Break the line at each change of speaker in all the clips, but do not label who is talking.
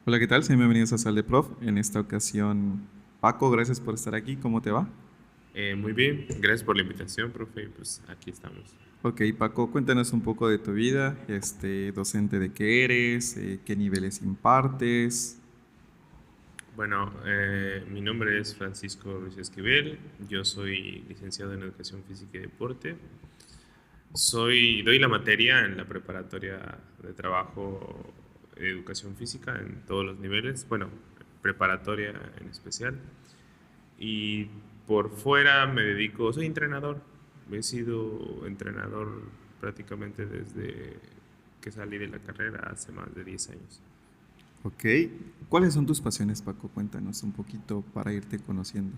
Hola, ¿qué tal? Sean bienvenidos a Sal de Prof. En esta ocasión, Paco, gracias por estar aquí. ¿Cómo te va?
Muy bien, gracias por la invitación, profe. Pues aquí estamos.
Ok, Paco, cuéntanos un poco de tu vida. Docente de qué eres, qué niveles impartes.
Bueno, mi nombre es Francisco Ruiz Esquivel. Yo soy licenciado en Educación Física y Deporte. Doy la materia en la preparatoria de trabajo de Educación Física en todos los niveles. Bueno, preparatoria en especial. Y por fuera me dedico, soy entrenador. He sido entrenador prácticamente desde que salí de la carrera hace más de 10 años.
Ok, ¿cuáles son tus pasiones, Paco? Cuéntanos un poquito para irte conociendo.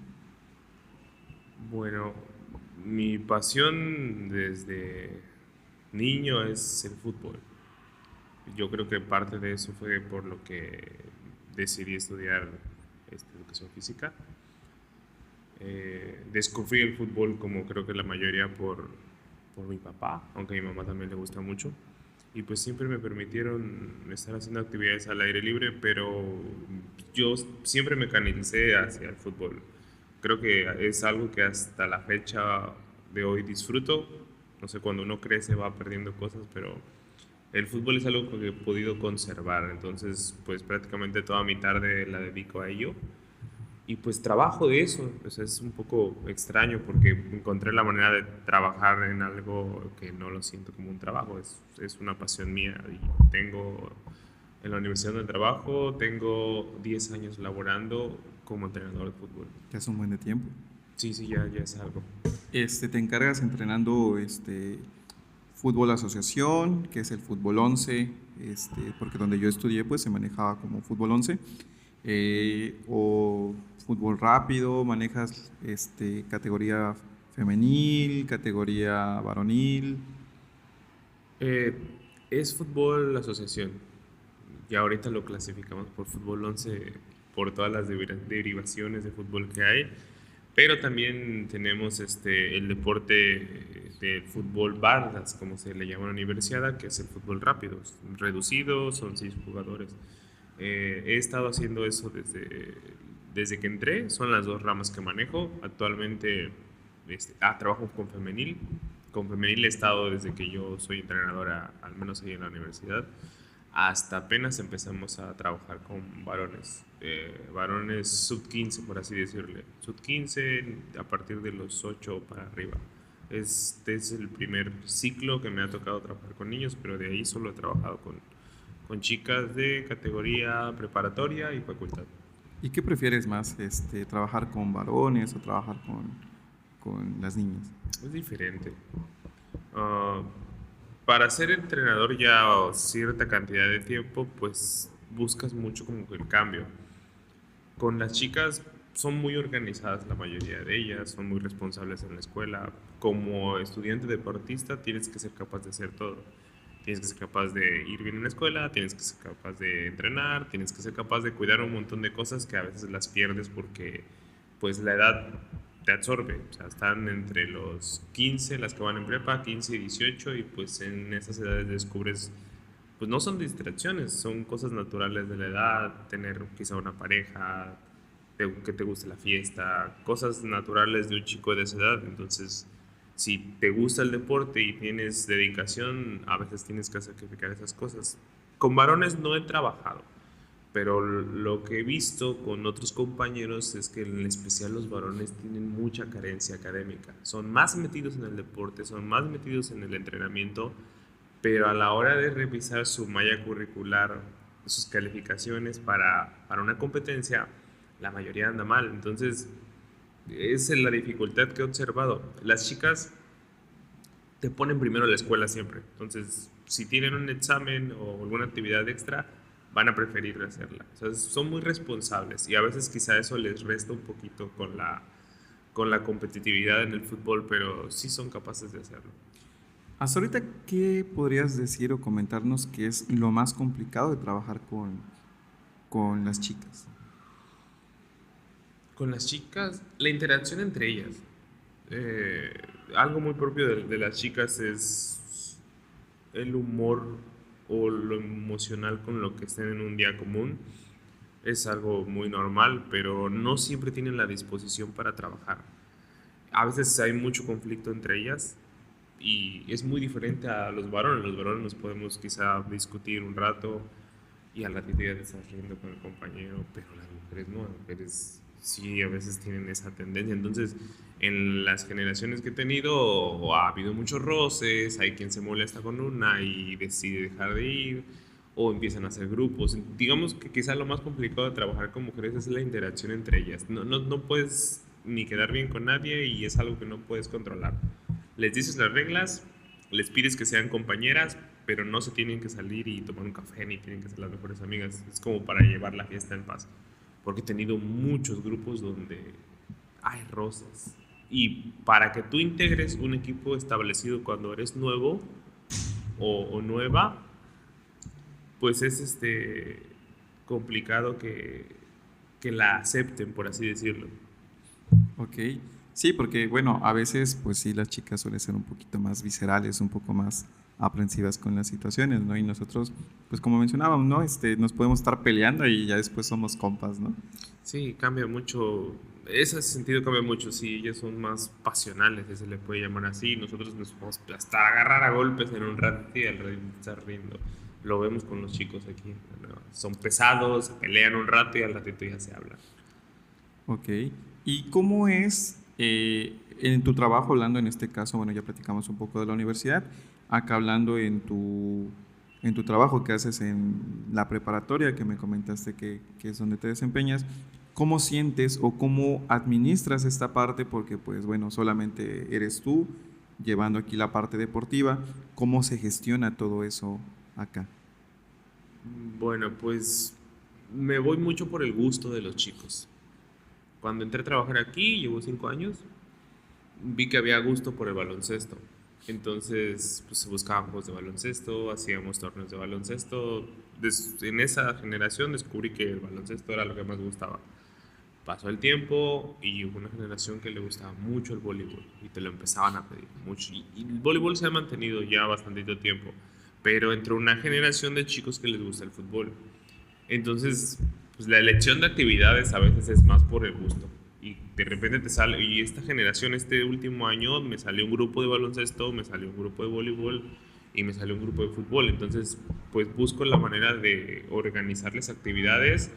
Bueno, mi pasión desde niño es el fútbol. Yo creo que parte de eso fue por lo que decidí estudiar educación física. Descubrí el fútbol como creo que la mayoría por mi papá, aunque a mi mamá también le gusta mucho. Y pues siempre me permitieron estar haciendo actividades al aire libre, pero yo siempre me canalicé hacia el fútbol. Creo que es algo que hasta la fecha de hoy disfruto. No sé, cuando uno crece va perdiendo cosas, pero el fútbol es algo que he podido conservar. Entonces, pues prácticamente toda mi tarde la dedico a ello. Y pues trabajo de eso. Pues es un poco extraño porque encontré la manera de trabajar en algo que no lo siento como un trabajo. Es una pasión mía. Y tengo en la universidad donde trabajo, tengo 10 años laborando como entrenador de fútbol.
Ya es un buen de tiempo.
Sí, sí, ya es algo.
Te encargas entrenando fútbol asociación, que es el fútbol 11, porque donde yo estudié pues se manejaba como fútbol 11, o fútbol rápido, manejas categoría femenil, categoría varonil.
Eh, es fútbol asociación. Y ahorita lo clasificamos por fútbol 11 por todas las derivaciones de fútbol que hay. Pero también tenemos el deporte del fútbol bardas, como se le llama en la universidad, que es el fútbol rápido, reducido, son 6 jugadores. He estado haciendo eso desde que entré, son las dos ramas que manejo. Actualmente trabajo con femenil he estado desde que yo soy entrenadora, al menos ahí en la universidad, hasta apenas empezamos a trabajar con varones sub 15 por así decirle. Sub 15 a partir de los 8 para arriba. Este es el primer ciclo que me ha tocado trabajar con niños, pero de ahí solo he trabajado con chicas de categoría preparatoria y facultad.
¿Y qué prefieres más, trabajar con varones o trabajar con las niñas?
Es diferente. Ah, para ser entrenador ya cierta cantidad de tiempo, pues buscas mucho como que el cambio. Con las chicas son muy organizadas la mayoría de ellas, son muy responsables en la escuela. Como estudiante deportista tienes que ser capaz de hacer todo. Tienes que ser capaz de ir bien en la escuela, tienes que ser capaz de entrenar, tienes que ser capaz de cuidar un montón de cosas que a veces las pierdes porque pues la edad te absorbe. O sea, están entre los 15 las que van en prepa, 15 y 18 y pues en esas edades descubres pues no son distracciones, son cosas naturales de la edad, tener quizá una pareja, que te guste la fiesta, cosas naturales de un chico de esa edad. Entonces, si te gusta el deporte y tienes dedicación, a veces tienes que sacrificar esas cosas. Con varones no he trabajado, pero lo que he visto con otros compañeros es que en especial los varones tienen mucha carencia académica. Son más metidos en el deporte, son más metidos en el entrenamiento, pero a la hora de revisar su malla curricular, sus calificaciones para una competencia, la mayoría anda mal. Entonces, esa es la dificultad que he observado. Las chicas te ponen primero la escuela siempre. Entonces, si tienen un examen o alguna actividad extra, van a preferir hacerla. O sea, son muy responsables y a veces quizá eso les resta un poquito con la competitividad en el fútbol, pero sí son capaces de hacerlo.
Hasta ahorita, ¿qué podrías decir o comentarnos que es lo más complicado de trabajar con las chicas?
Con las chicas, la interacción entre ellas. Eh, Algo muy propio de las chicas es el humor o lo emocional con lo que estén en un día común. Es algo muy normal, pero no siempre tienen la disposición para trabajar. A veces hay mucho conflicto entre ellas y es muy diferente a los varones. Los varones nos podemos quizá discutir un rato y al ratito ya te estás riendo con el compañero, pero las mujeres no, las mujeres sí a veces tienen esa tendencia. Entonces, en las generaciones que he tenido ha habido muchos roces, hay quien se molesta con una y decide dejar de ir, o empiezan a hacer grupos. Digamos que quizá lo más complicado de trabajar con mujeres es la interacción entre ellas. No puedes ni quedar bien con nadie y es algo que no puedes controlar. Les dices las reglas, les pides que sean compañeras, pero no se tienen que salir y tomar un café ni tienen que ser las mejores amigas. Es como para llevar la fiesta en paz. Porque he tenido muchos grupos donde hay roces. Y para que tú integres un equipo establecido cuando eres nuevo o nueva, pues es complicado que la acepten, por así decirlo.
Ok, sí, porque bueno, a veces pues sí las chicas suelen ser un poquito más viscerales, un poco más aprensivas con las situaciones, ¿no? Y nosotros, pues como mencionábamos, ¿no? Nos podemos estar peleando y ya después somos compas, ¿no?
Sí, cambia mucho. Ese sentido cambia mucho. Sí, ellas son más pasionales, si se le puede llamar así. Nosotros nos podemos hasta agarrar a golpes en un rato y al ratito estar riendo. Lo vemos con los chicos aquí, ¿no? Son pesados, se pelean un rato y al ratito ya se hablan.
Ok, ¿y cómo es en tu trabajo, hablando en este caso, bueno, ya platicamos un poco de la universidad, acá hablando en tu trabajo que haces en la preparatoria, que me comentaste que es donde te desempeñas, ¿cómo sientes o cómo administras esta parte? Porque pues bueno, solamente eres tú llevando aquí la parte deportiva, ¿cómo se gestiona todo eso acá?
Bueno, pues me voy mucho por el gusto de los chicos. Cuando entré a trabajar aquí, llevo 5 años, vi que había gusto por el baloncesto. Entonces, pues se buscaban juegos de baloncesto, hacíamos torneos de baloncesto. En esa generación descubrí que el baloncesto era lo que más me gustaba. Pasó el tiempo y hubo una generación que le gustaba mucho el voleibol y te lo empezaban a pedir mucho. Y el voleibol se ha mantenido ya bastante tiempo, pero entró una generación de chicos que les gusta el fútbol. Entonces, pues la elección de actividades a veces es más por el gusto. Y de repente te sale, y esta generación, este último año, me salió un grupo de baloncesto, me salió un grupo de voleibol y me salió un grupo de fútbol. Entonces, pues busco la manera de organizarles actividades.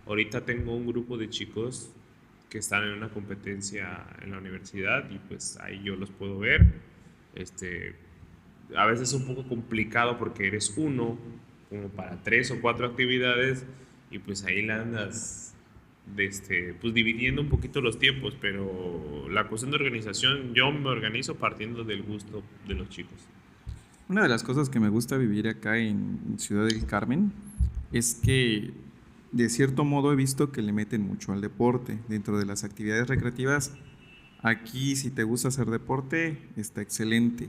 Ahorita tengo un grupo de chicos que están en una competencia en la universidad y pues ahí yo los puedo ver. Este, a veces es un poco complicado porque eres uno como para 3 o 4 actividades y pues ahí la andas pues dividiendo un poquito los tiempos, pero la cuestión de organización yo me organizo partiendo del gusto de los chicos.
Una de las cosas que me gusta vivir acá en Ciudad del Carmen es que de cierto modo he visto que le meten mucho al deporte dentro de las actividades recreativas. Aquí si te gusta hacer deporte está excelente.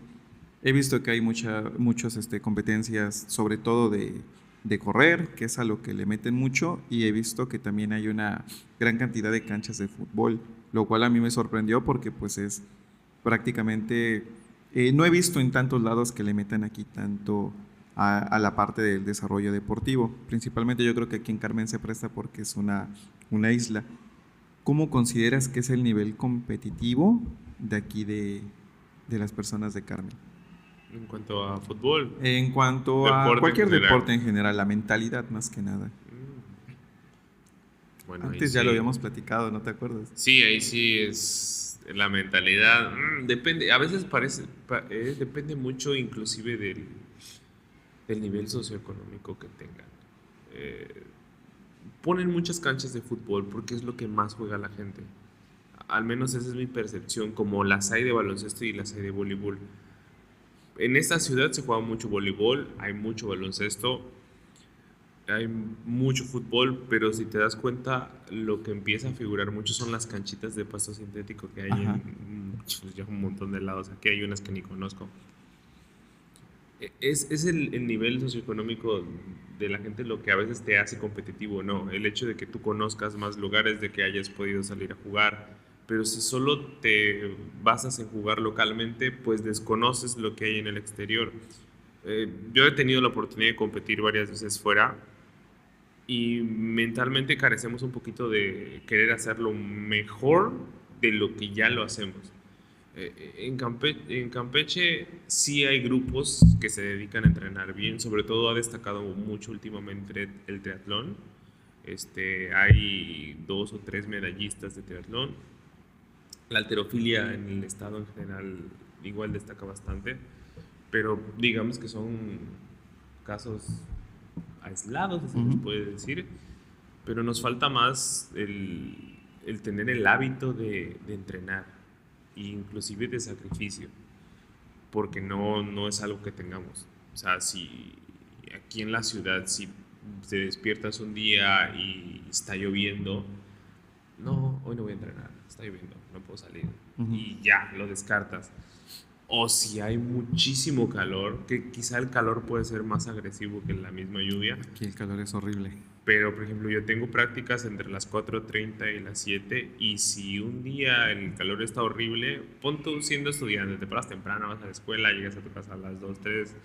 He visto que hay muchas competencias, sobre todo de correr, que es a lo que le meten mucho, y he visto que también hay una gran cantidad de canchas de fútbol, lo cual a mí me sorprendió porque pues es prácticamente, no he visto en tantos lados que le metan aquí tanto a la parte del desarrollo deportivo. Principalmente yo creo que aquí en Carmen se presta porque es una isla. ¿Cómo consideras que es el nivel competitivo de aquí de las personas de Carmen?
En cuanto a fútbol,
En cuanto a
deporte en
cualquier
general.
deporte en general, la mentalidad más que nada.
Bueno, ahí
Antes ya lo
sí.
habíamos platicado, ¿no te acuerdas?
Sí, ahí sí es la mentalidad. Depende, a veces depende mucho inclusive del nivel socioeconómico que tengan. Eh, Ponen muchas canchas de fútbol porque es lo que más juega la gente. Al menos esa es mi percepción, como las hay de baloncesto y las hay de voleibol. En esta ciudad se juega mucho voleibol, hay mucho baloncesto, hay mucho fútbol, pero si te das cuenta, lo que empieza a figurar mucho son las canchitas de pasto sintético que hay
Ajá.
pues, ya un montón de lados. Aquí hay unas que ni conozco. Es el nivel socioeconómico de la gente lo que a veces te hace competitivo, ¿no? El hecho de que tú conozcas más lugares, de que hayas podido salir a jugar, pero si solo te basas en jugar localmente, pues desconoces lo que hay en el exterior. Yo he tenido la oportunidad de competir varias veces fuera y mentalmente carecemos un poquito de querer hacerlo mejor de lo que ya lo hacemos. En Campeche sí hay grupos que se dedican a entrenar bien, sobre todo ha destacado mucho últimamente el triatlón. Hay 2 o 3 medallistas de triatlón. La halterofilia en el estado en general igual destaca bastante, pero digamos que son casos aislados, si se les
Ujú.
puede decir, pero nos falta más el tener el hábito de entrenar, e inclusive de sacrificio, porque no es algo que tengamos. O sea, si aquí en la ciudad, si te despiertas un día y está lloviendo, no, hoy no voy a entrenar, está lloviendo, no puedo salir,
Ujú.
y ya, lo descartas. O si hay muchísimo calor, que quizá el calor puede ser más agresivo que la misma lluvia,
Aquí el calor es horrible.
pero por ejemplo yo tengo prácticas entre las 4:30 y las 7 y si un día el calor está horrible, pon tú siendo estudiante, te paras temprano, vas a la escuela, llegas a tu casa a las 2 3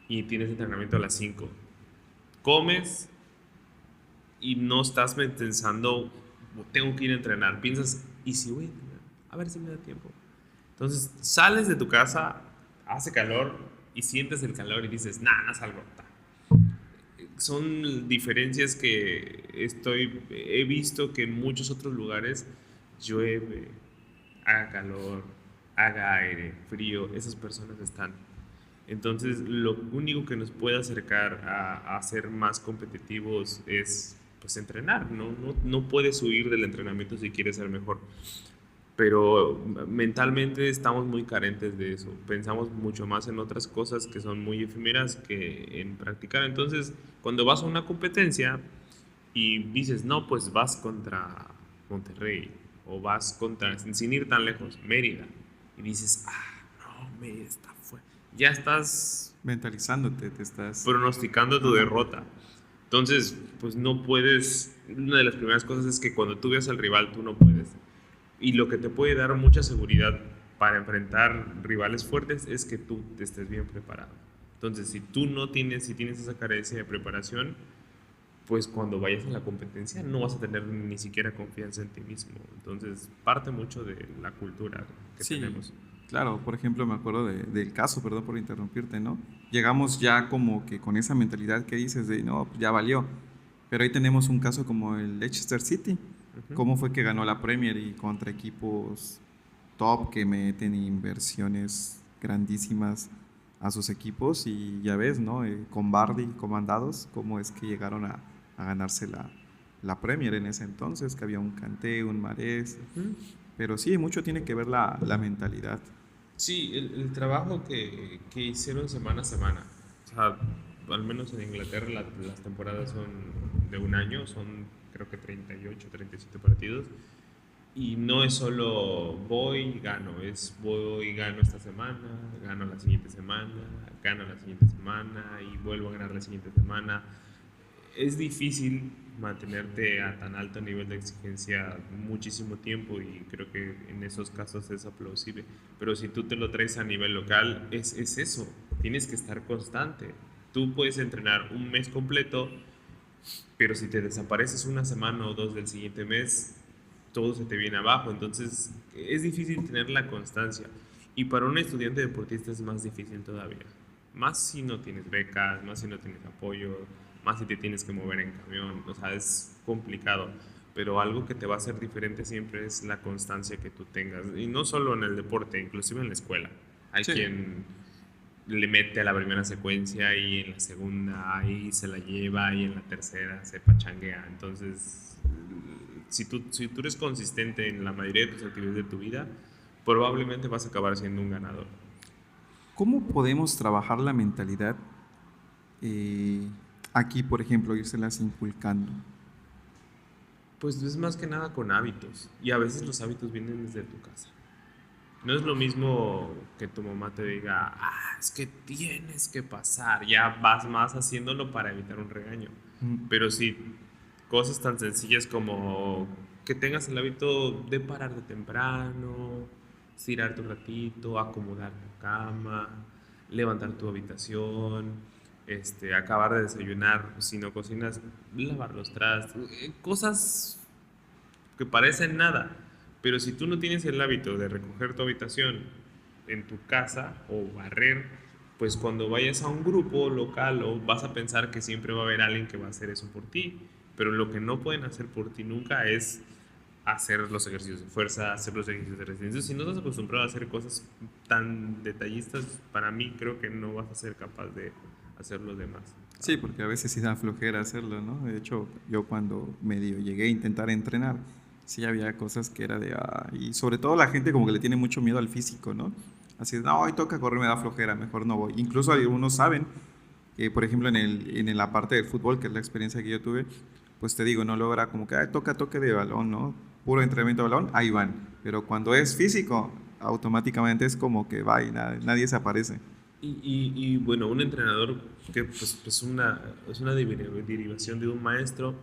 y tienes entrenamiento a las 5, comes y no estás pensando, tengo que ir a entrenar, piensas, ¿y si voy a entrenar? A ver si me da tiempo. Entonces sales de tu casa, hace calor y sientes el calor y dices, nah, no salgo. Son diferencias que he visto que en muchos otros lugares llueve, haga calor, haga aire, frío, esas personas están. Entonces, lo único que nos puede acercar a ser más competitivos es pues entrenar, no puedes huir del entrenamiento si quieres ser mejor, pero mentalmente estamos muy carentes de eso. Pensamos mucho más en otras cosas que son muy efímeras que en practicar. Entonces, cuando vas a una competencia y dices, no, pues vas contra Monterrey o vas contra, sin ir tan lejos, Mérida, y dices, no, Mérida está fuera. Ya estás
Mentalizándote, te estás...
pronosticando tu
Ajá.
derrota. Entonces, pues no puedes. Una de las primeras cosas es que cuando tú veas al rival, tú no puedes. Y lo que te puede dar mucha seguridad para enfrentar rivales fuertes es que tú estés bien preparado. Entonces, si tú no tienes, si tienes esa carencia de preparación, pues cuando vayas a la competencia no vas a tener ni siquiera confianza en ti mismo. Entonces, parte mucho de la cultura que
Sí,
tenemos.
claro, por ejemplo, me acuerdo del caso, perdón por interrumpirte, ¿no? Llegamos ya como que con esa mentalidad que dices de, no, pues ya valió. Pero ahí tenemos un caso como el Leicester City.
Ujú.
¿Cómo fue que ganó la Premier y contra equipos top que meten inversiones grandísimas a sus equipos? Y ya ves, ¿no? Con Vardy comandados, cómo es que llegaron a ganarse la Premier en ese entonces, que había un Kanté, un Mahrez.
Ujú.
Pero sí, mucho tiene que ver la mentalidad.
Sí, el trabajo que hicieron semana a semana. O sea, al menos en Inglaterra las temporadas son de un año, son creo que 38, 37 partidos. Y no es solo voy y gano, es voy y gano esta semana, gano la siguiente semana, gano la siguiente semana y vuelvo a ganar la siguiente semana. Es difícil mantenerte a tan alto nivel de exigencia muchísimo tiempo y creo que en esos casos es aplausible. Pero si tú te lo traes a nivel local, es eso, tienes que estar constante. Tú puedes entrenar un mes completo, pero si te desapareces una semana o dos del siguiente mes, todo se te viene abajo. Entonces es difícil tener la constancia. Y para un estudiante deportista es más difícil todavía. Más si no tienes becas, más si no tienes apoyo, más si te tienes que mover en camión. O sea, es complicado. Pero algo que te va a hacer diferente siempre es la constancia que tú tengas. Y no solo en el deporte, inclusive en la escuela. Hay
Sí,
quien le mete a la primera secuencia y en la segunda ahí se la lleva y en la tercera se pachanguea. Entonces, si tú eres consistente en la mayoría de tus actividades de tu vida, probablemente vas a acabar siendo un ganador.
¿cómo podemos trabajar la mentalidad eh, aquí, por ejemplo, irselas inculcando?
Pues es más que nada con hábitos y a veces los hábitos vienen desde tu casa. No es lo mismo que tu mamá te diga, es que tienes que pasar, ya vas más haciéndolo para evitar un regaño.
Mm.
Pero sí, cosas tan sencillas como que tengas el hábito de pararte temprano, estirarte un ratito, acomodar tu cama, levantar tu habitación, acabar de desayunar, si no cocinas, lavar los trastos, cosas que parecen nada, pero si tú no tienes el hábito de recoger tu habitación en tu casa o barrer, pues cuando vayas a un grupo local o vas a pensar que siempre va a haber alguien que va a hacer eso por ti, pero lo que no pueden hacer por ti nunca es hacer los ejercicios de fuerza, hacer los ejercicios de resistencia. Si no estás acostumbrado a hacer cosas tan detallistas, para mí creo que no vas a ser capaz de hacer los demás.
Sí, porque a veces sí da flojera hacerlo, ¿no? De hecho, yo cuando medio llegué a intentar entrenar, sí había cosas que era de... y sobre todo la gente como que le tiene mucho miedo al físico, ¿no? Así de, no, hoy toca correr, me da flojera, mejor no voy. Incluso algunos saben que, por ejemplo, en la parte del fútbol, que es la experiencia que yo tuve, pues te digo, no logra como que, toca toque de balón, ¿no? Puro entrenamiento de balón, ahí van. Pero cuando es físico, automáticamente es como que va y nadie se aparece.
Bueno, un entrenador que pues, es una derivación de un maestro,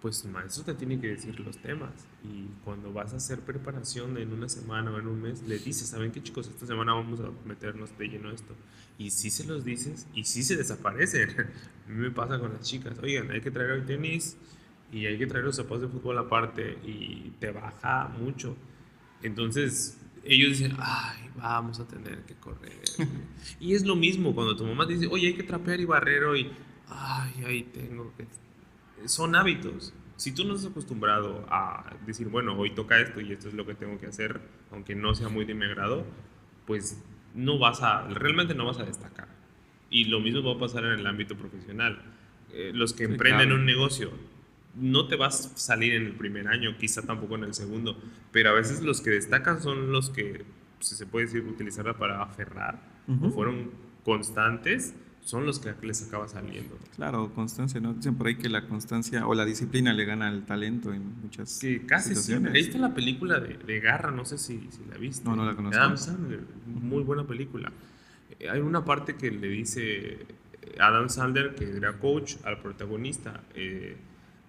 pues el maestro te tiene que decir los temas. Y cuando vas a hacer preparación en una semana o en un mes, le dices, ¿saben qué, chicos? Esta semana vamos a meternos de lleno a esto. Y sí se los dices y sí se desaparecen. A mí me pasa con las chicas, oigan, hay que traer el tenis y hay que traer los zapatos de fútbol aparte y te baja mucho. Entonces ellos dicen, ay, vamos a tener que correr. Y es lo mismo cuando tu mamá te dice, oye, hay que trapear y barrer hoy. Ay, ahí tengo que... Son hábitos. Si tú no estás acostumbrado a decir, bueno, hoy toca esto y esto es lo que tengo que hacer, aunque no sea muy de mi agrado, pues realmente no vas a destacar. Y lo mismo va a pasar en el ámbito profesional. Los que
Sí,
emprenden
claro.
un negocio, no te vas a salir en el primer año, quizá tampoco en el segundo, pero a veces los que destacan son los que, si se puede decir, utilizarla para aferrar o
Ujú.
fueron constantes, son los que les acaba saliendo.
Claro, constancia, ¿no? Dicen por ahí que la constancia o la disciplina le gana al talento en muchas
Que casi siempre. Ahí
situaciones.
está la película de Garra, no sé si la
No,
viste.
no la
De
conozco.
Adam Sandler,
Ujú.
muy buena película. Hay una parte que le dice Adam Sandler, que era coach, al protagonista.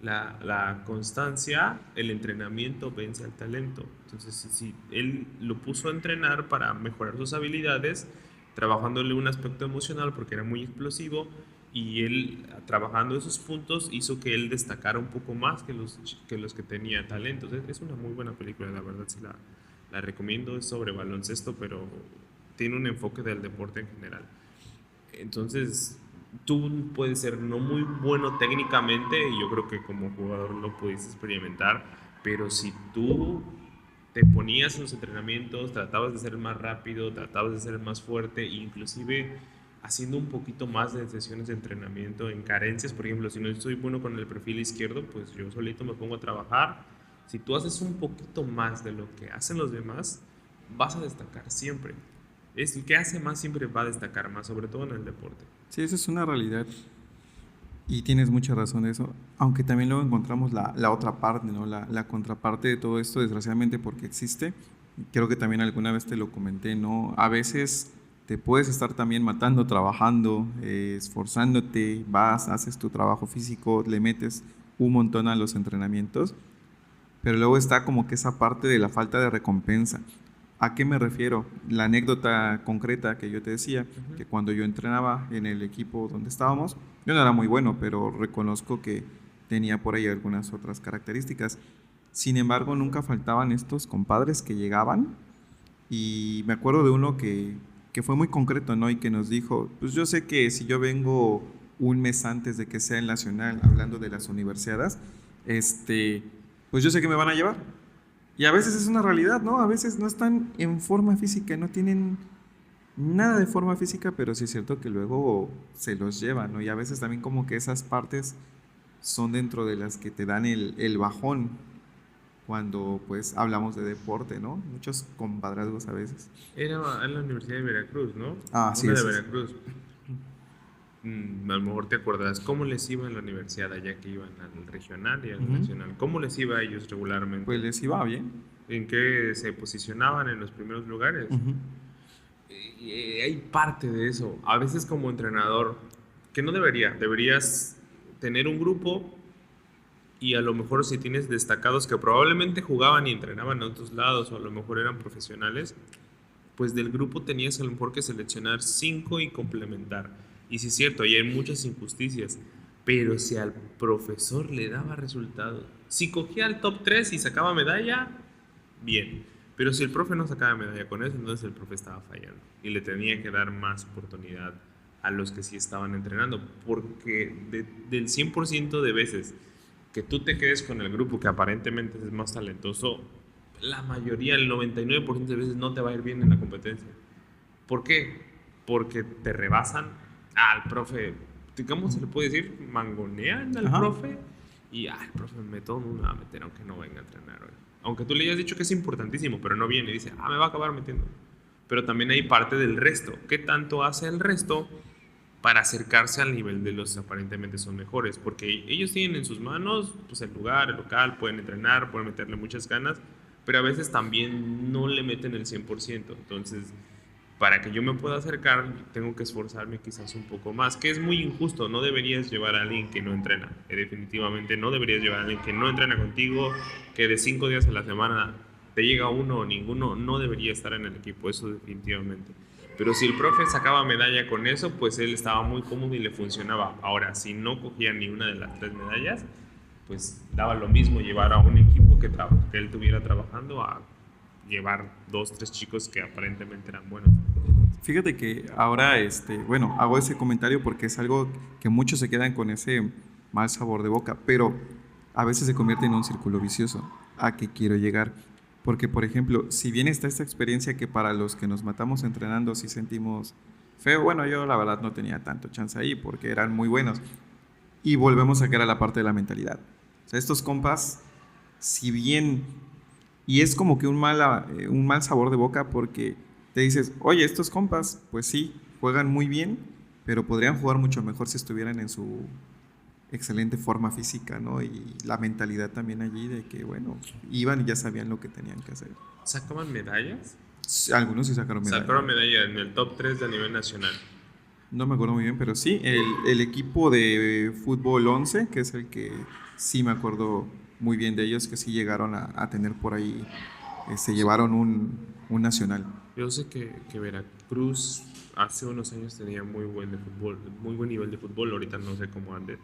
La constancia, el entrenamiento vence al talento. Entonces, si él lo puso a entrenar para mejorar sus habilidades, trabajándole un aspecto emocional porque era muy explosivo, y él trabajando esos puntos hizo que él destacara un poco más que los que tenía talento. Es una muy buena película, la verdad, sí la recomiendo. Es sobre baloncesto, pero tiene un enfoque del deporte en general. Entonces, tú puedes ser no muy bueno técnicamente, y yo creo que como jugador lo pudiste experimentar, pero si tú te ponías en los entrenamientos, tratabas de ser más rápido, tratabas de ser más fuerte, e inclusive haciendo un poquito más de sesiones de entrenamiento en carencias. Por ejemplo, si no estoy bueno con el perfil izquierdo, pues yo solito me pongo a trabajar. Si tú haces un poquito más de lo que hacen los demás, vas a destacar siempre. Es el que hace más siempre va a destacar más, sobre todo en el deporte.
Sí, eso es una realidad y tienes mucha razón de eso, aunque también luego encontramos la otra parte, ¿no? La contraparte de todo esto, desgraciadamente porque existe. Creo que también alguna vez te lo comenté, ¿no? A veces te puedes estar también matando, trabajando, esforzándote, vas, haces tu trabajo físico, le metes un montón a los entrenamientos, pero luego está como que esa parte de la falta de recompensa. ¿A qué me refiero? La anécdota concreta que yo te decía,
Ujú.
que cuando yo entrenaba en el equipo donde estábamos, yo no era muy bueno, pero reconozco que tenía por ahí algunas otras características. Sin embargo, nunca faltaban estos compadres que llegaban y me acuerdo de uno que fue muy concreto, ¿no? Y que nos dijo, pues yo sé que si yo vengo un mes antes de que sea el nacional, hablando de las universidades, este, pues yo sé que me van a llevar. Y a veces es una realidad, ¿no? A veces no están en forma física, no tienen nada de forma física, pero sí es cierto que luego se los llevan, ¿no? Y a veces también como que esas partes son dentro de las que te dan el bajón cuando pues hablamos de deporte, ¿no? Muchos compadrazgos a veces.
Era en la Universidad de Veracruz, ¿no?
Ah, sí,
Una de
ese es.
Veracruz. A lo mejor te acuerdas cómo les iba en la universidad allá, que iban al regional y al
Ujú.
nacional. ¿Cómo les iba a ellos
Pues
regularmente?
les iba bien.
¿En qué se posicionaban en los primeros lugares?
Ujú.
Hay parte de eso. A veces como entrenador, que no deberías tener un grupo, y a lo mejor si tienes destacados que probablemente jugaban y entrenaban en otros lados, o a lo mejor eran profesionales, pues del grupo tenías a lo mejor que seleccionar cinco y complementar. Y sí es cierto, y hay muchas injusticias, pero si al profesor le daba resultados, si cogía el top 3 y sacaba medalla, bien. Pero si el profe no sacaba medalla con eso, entonces el profe estaba fallando y le tenía que dar más oportunidad a los que sí estaban entrenando, porque del 100% de veces que tú te quedes con el grupo que aparentemente es más talentoso, la mayoría, el 99% de veces no te va a ir bien en la competencia. ¿Por qué? Porque te rebasan al profe, ¿cómo se le puede decir? Mangonean al
Ajá.
profe y el profe me todo no me va a meter aunque no venga a entrenar hoy. Aunque tú le hayas dicho que es importantísimo, pero no viene y dice, me va a acabar metiendo. Pero también hay parte del resto. ¿Qué tanto hace el resto para acercarse al nivel de los que aparentemente son mejores? Porque ellos tienen en sus manos pues, el lugar, el local, pueden entrenar, pueden meterle muchas ganas, pero a veces también no le meten el 100%. Entonces, para que yo me pueda acercar, tengo que esforzarme quizás un poco más, que es muy injusto. No deberías llevar a alguien que no entrena, definitivamente no deberías llevar a alguien que no entrena contigo, que de 5 días a la semana te llega uno o ninguno, no debería estar en el equipo, eso definitivamente. Pero si el profe sacaba medalla con eso, pues él estaba muy cómodo y le funcionaba. Ahora, si no cogía ni una de las 3 medallas, pues daba lo mismo llevar a un equipo que él tuviera trabajando a llevar 2, 3 chicos que aparentemente eran buenos.
Fíjate que ahora, bueno, hago ese comentario porque es algo que muchos se quedan con ese mal sabor de boca, pero a veces se convierte en un círculo vicioso. ¿A qué quiero llegar? Porque, por ejemplo, si bien está esta experiencia que para los que nos matamos entrenando sí sentimos feo, bueno, yo la verdad no tenía tanto chance ahí porque eran muy buenos. Y volvemos a caer a la parte de la mentalidad. O sea, estos compas, si bien y es como que un mal sabor de boca porque te dices, oye, estos compas, pues sí, juegan muy bien, pero podrían jugar mucho mejor si estuvieran en su excelente forma física, ¿no? Y la mentalidad también allí de que, bueno, iban y ya sabían lo que tenían que hacer.
¿Sacaban medallas?
Sí, algunos sí sacaron medalla.
Sacaron medalla en el top 3 de a nivel nacional.
No me acuerdo muy bien, pero sí, el equipo de fútbol 11 que es el que sí me acuerdo muy bien de ellos, que sí llegaron a tener por ahí, se llevaron un nacional.
Yo sé que Veracruz hace unos años tenía muy buen de fútbol, muy buen nivel de fútbol, ahorita no sé cómo ande.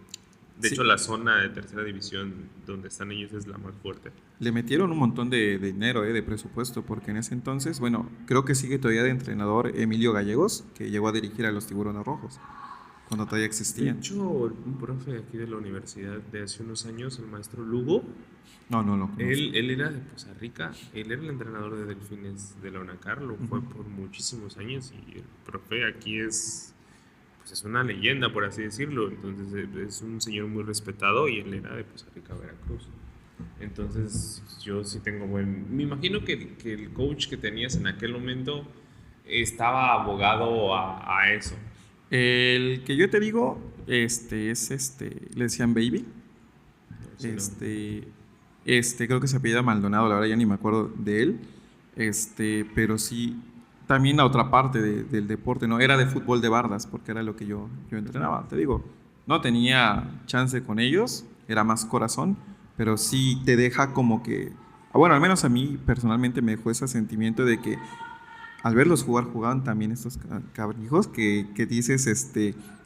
De hecho,
Sí,
la zona de tercera división donde están ellos es la más fuerte.
le metieron un montón de dinero, de presupuesto, porque en ese entonces, bueno, creo que sigue todavía de entrenador Emilio Gallegos, que llegó a dirigir a los Tiburones Rojos, cuando todavía
De
existían.
hecho, un profe de aquí de la universidad de hace unos años, el maestro Lugo,
No, no lo conozco.
él era de Poza Rica, él era el entrenador de Delfines de la UNACAR, lo fue
Ujú.
por muchísimos años y el profe aquí pues es una leyenda, por así decirlo. Entonces es un señor muy respetado y él era de Poza Rica, Veracruz. Entonces yo sí tengo buen... Me imagino que el coach que tenías en aquel momento estaba abogado a eso.
El que yo te digo, es le decían Baby.
Si no,
Este, creo que se apellida Maldonado, la verdad ya ni me acuerdo de él. Pero sí, también la otra parte del deporte, ¿no? Era de fútbol de bardas, porque era lo que yo entrenaba. Te digo, no tenía chance con ellos, era más corazón, pero sí te deja como que, bueno, al menos a mí personalmente me dejó ese sentimiento de que al verlos jugar, jugaban también estos cabrijos que dices,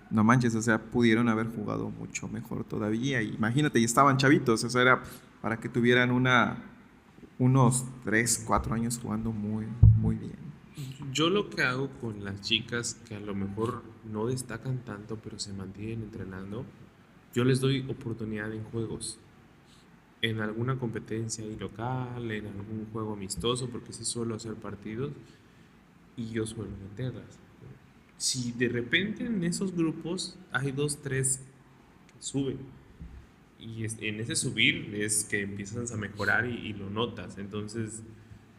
no manches, o sea, pudieron haber jugado mucho mejor todavía. Imagínate, y estaban chavitos, eso era para que tuvieran unos 3 4 años jugando muy, muy bien.
yo lo que hago con las chicas que a lo mejor no destacan tanto, pero se mantienen entrenando, yo les doy oportunidad en juegos, en alguna competencia ahí local, en algún juego amistoso, porque sí suelo hacer partidos y yo suelo meterlas. Si de repente en esos grupos hay 2, 3 que suben y en ese subir es que empiezas a mejorar y lo notas. Entonces,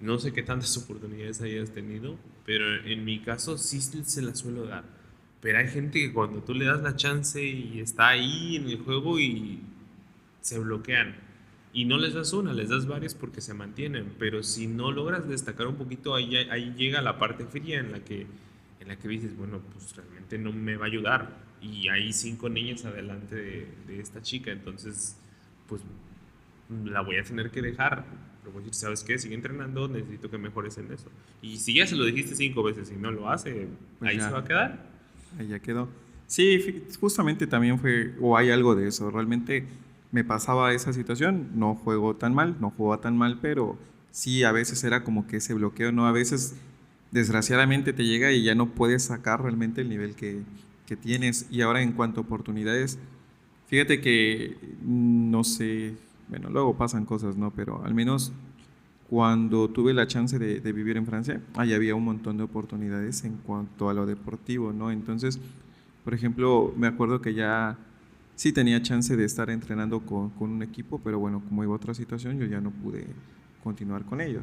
no sé qué tantas oportunidades hayas tenido, pero en mi caso sí se la suelo dar. Pero hay gente que cuando tú le das la chance y está ahí en el juego y se bloquean. Y no les das una, les das varias porque se mantienen. Pero si no logras destacar un poquito, ahí llega la parte fría en la que dices, bueno, pues realmente no me va a ayudar. Y hay 5 niñas adelante de esta chica, entonces, pues la voy a tener que dejar. Le voy a decir, ¿sabes qué? Sigue entrenando, necesito que mejores en eso. Y si ya se lo dijiste 5 veces y no lo hace,
Pues
ahí se
ya,
va a quedar.
ahí ya quedó. Sí, justamente también fue, o hay algo de eso. Realmente me pasaba esa situación, no juego tan mal, no jugaba tan mal, pero sí, a veces era como que ese bloqueo, ¿no? A veces, desgraciadamente, te llega y ya no puedes sacar realmente el nivel que tienes. Y ahora, en cuanto a oportunidades, fíjate que, no sé, bueno, luego pasan cosas, ¿no? Pero al menos cuando tuve la chance de vivir en Francia, ahí había un montón de oportunidades en cuanto a lo deportivo, ¿no? Entonces, por ejemplo, me acuerdo que ya sí tenía chance de estar entrenando con un equipo, pero bueno, como iba otra situación, yo ya no pude continuar con ello.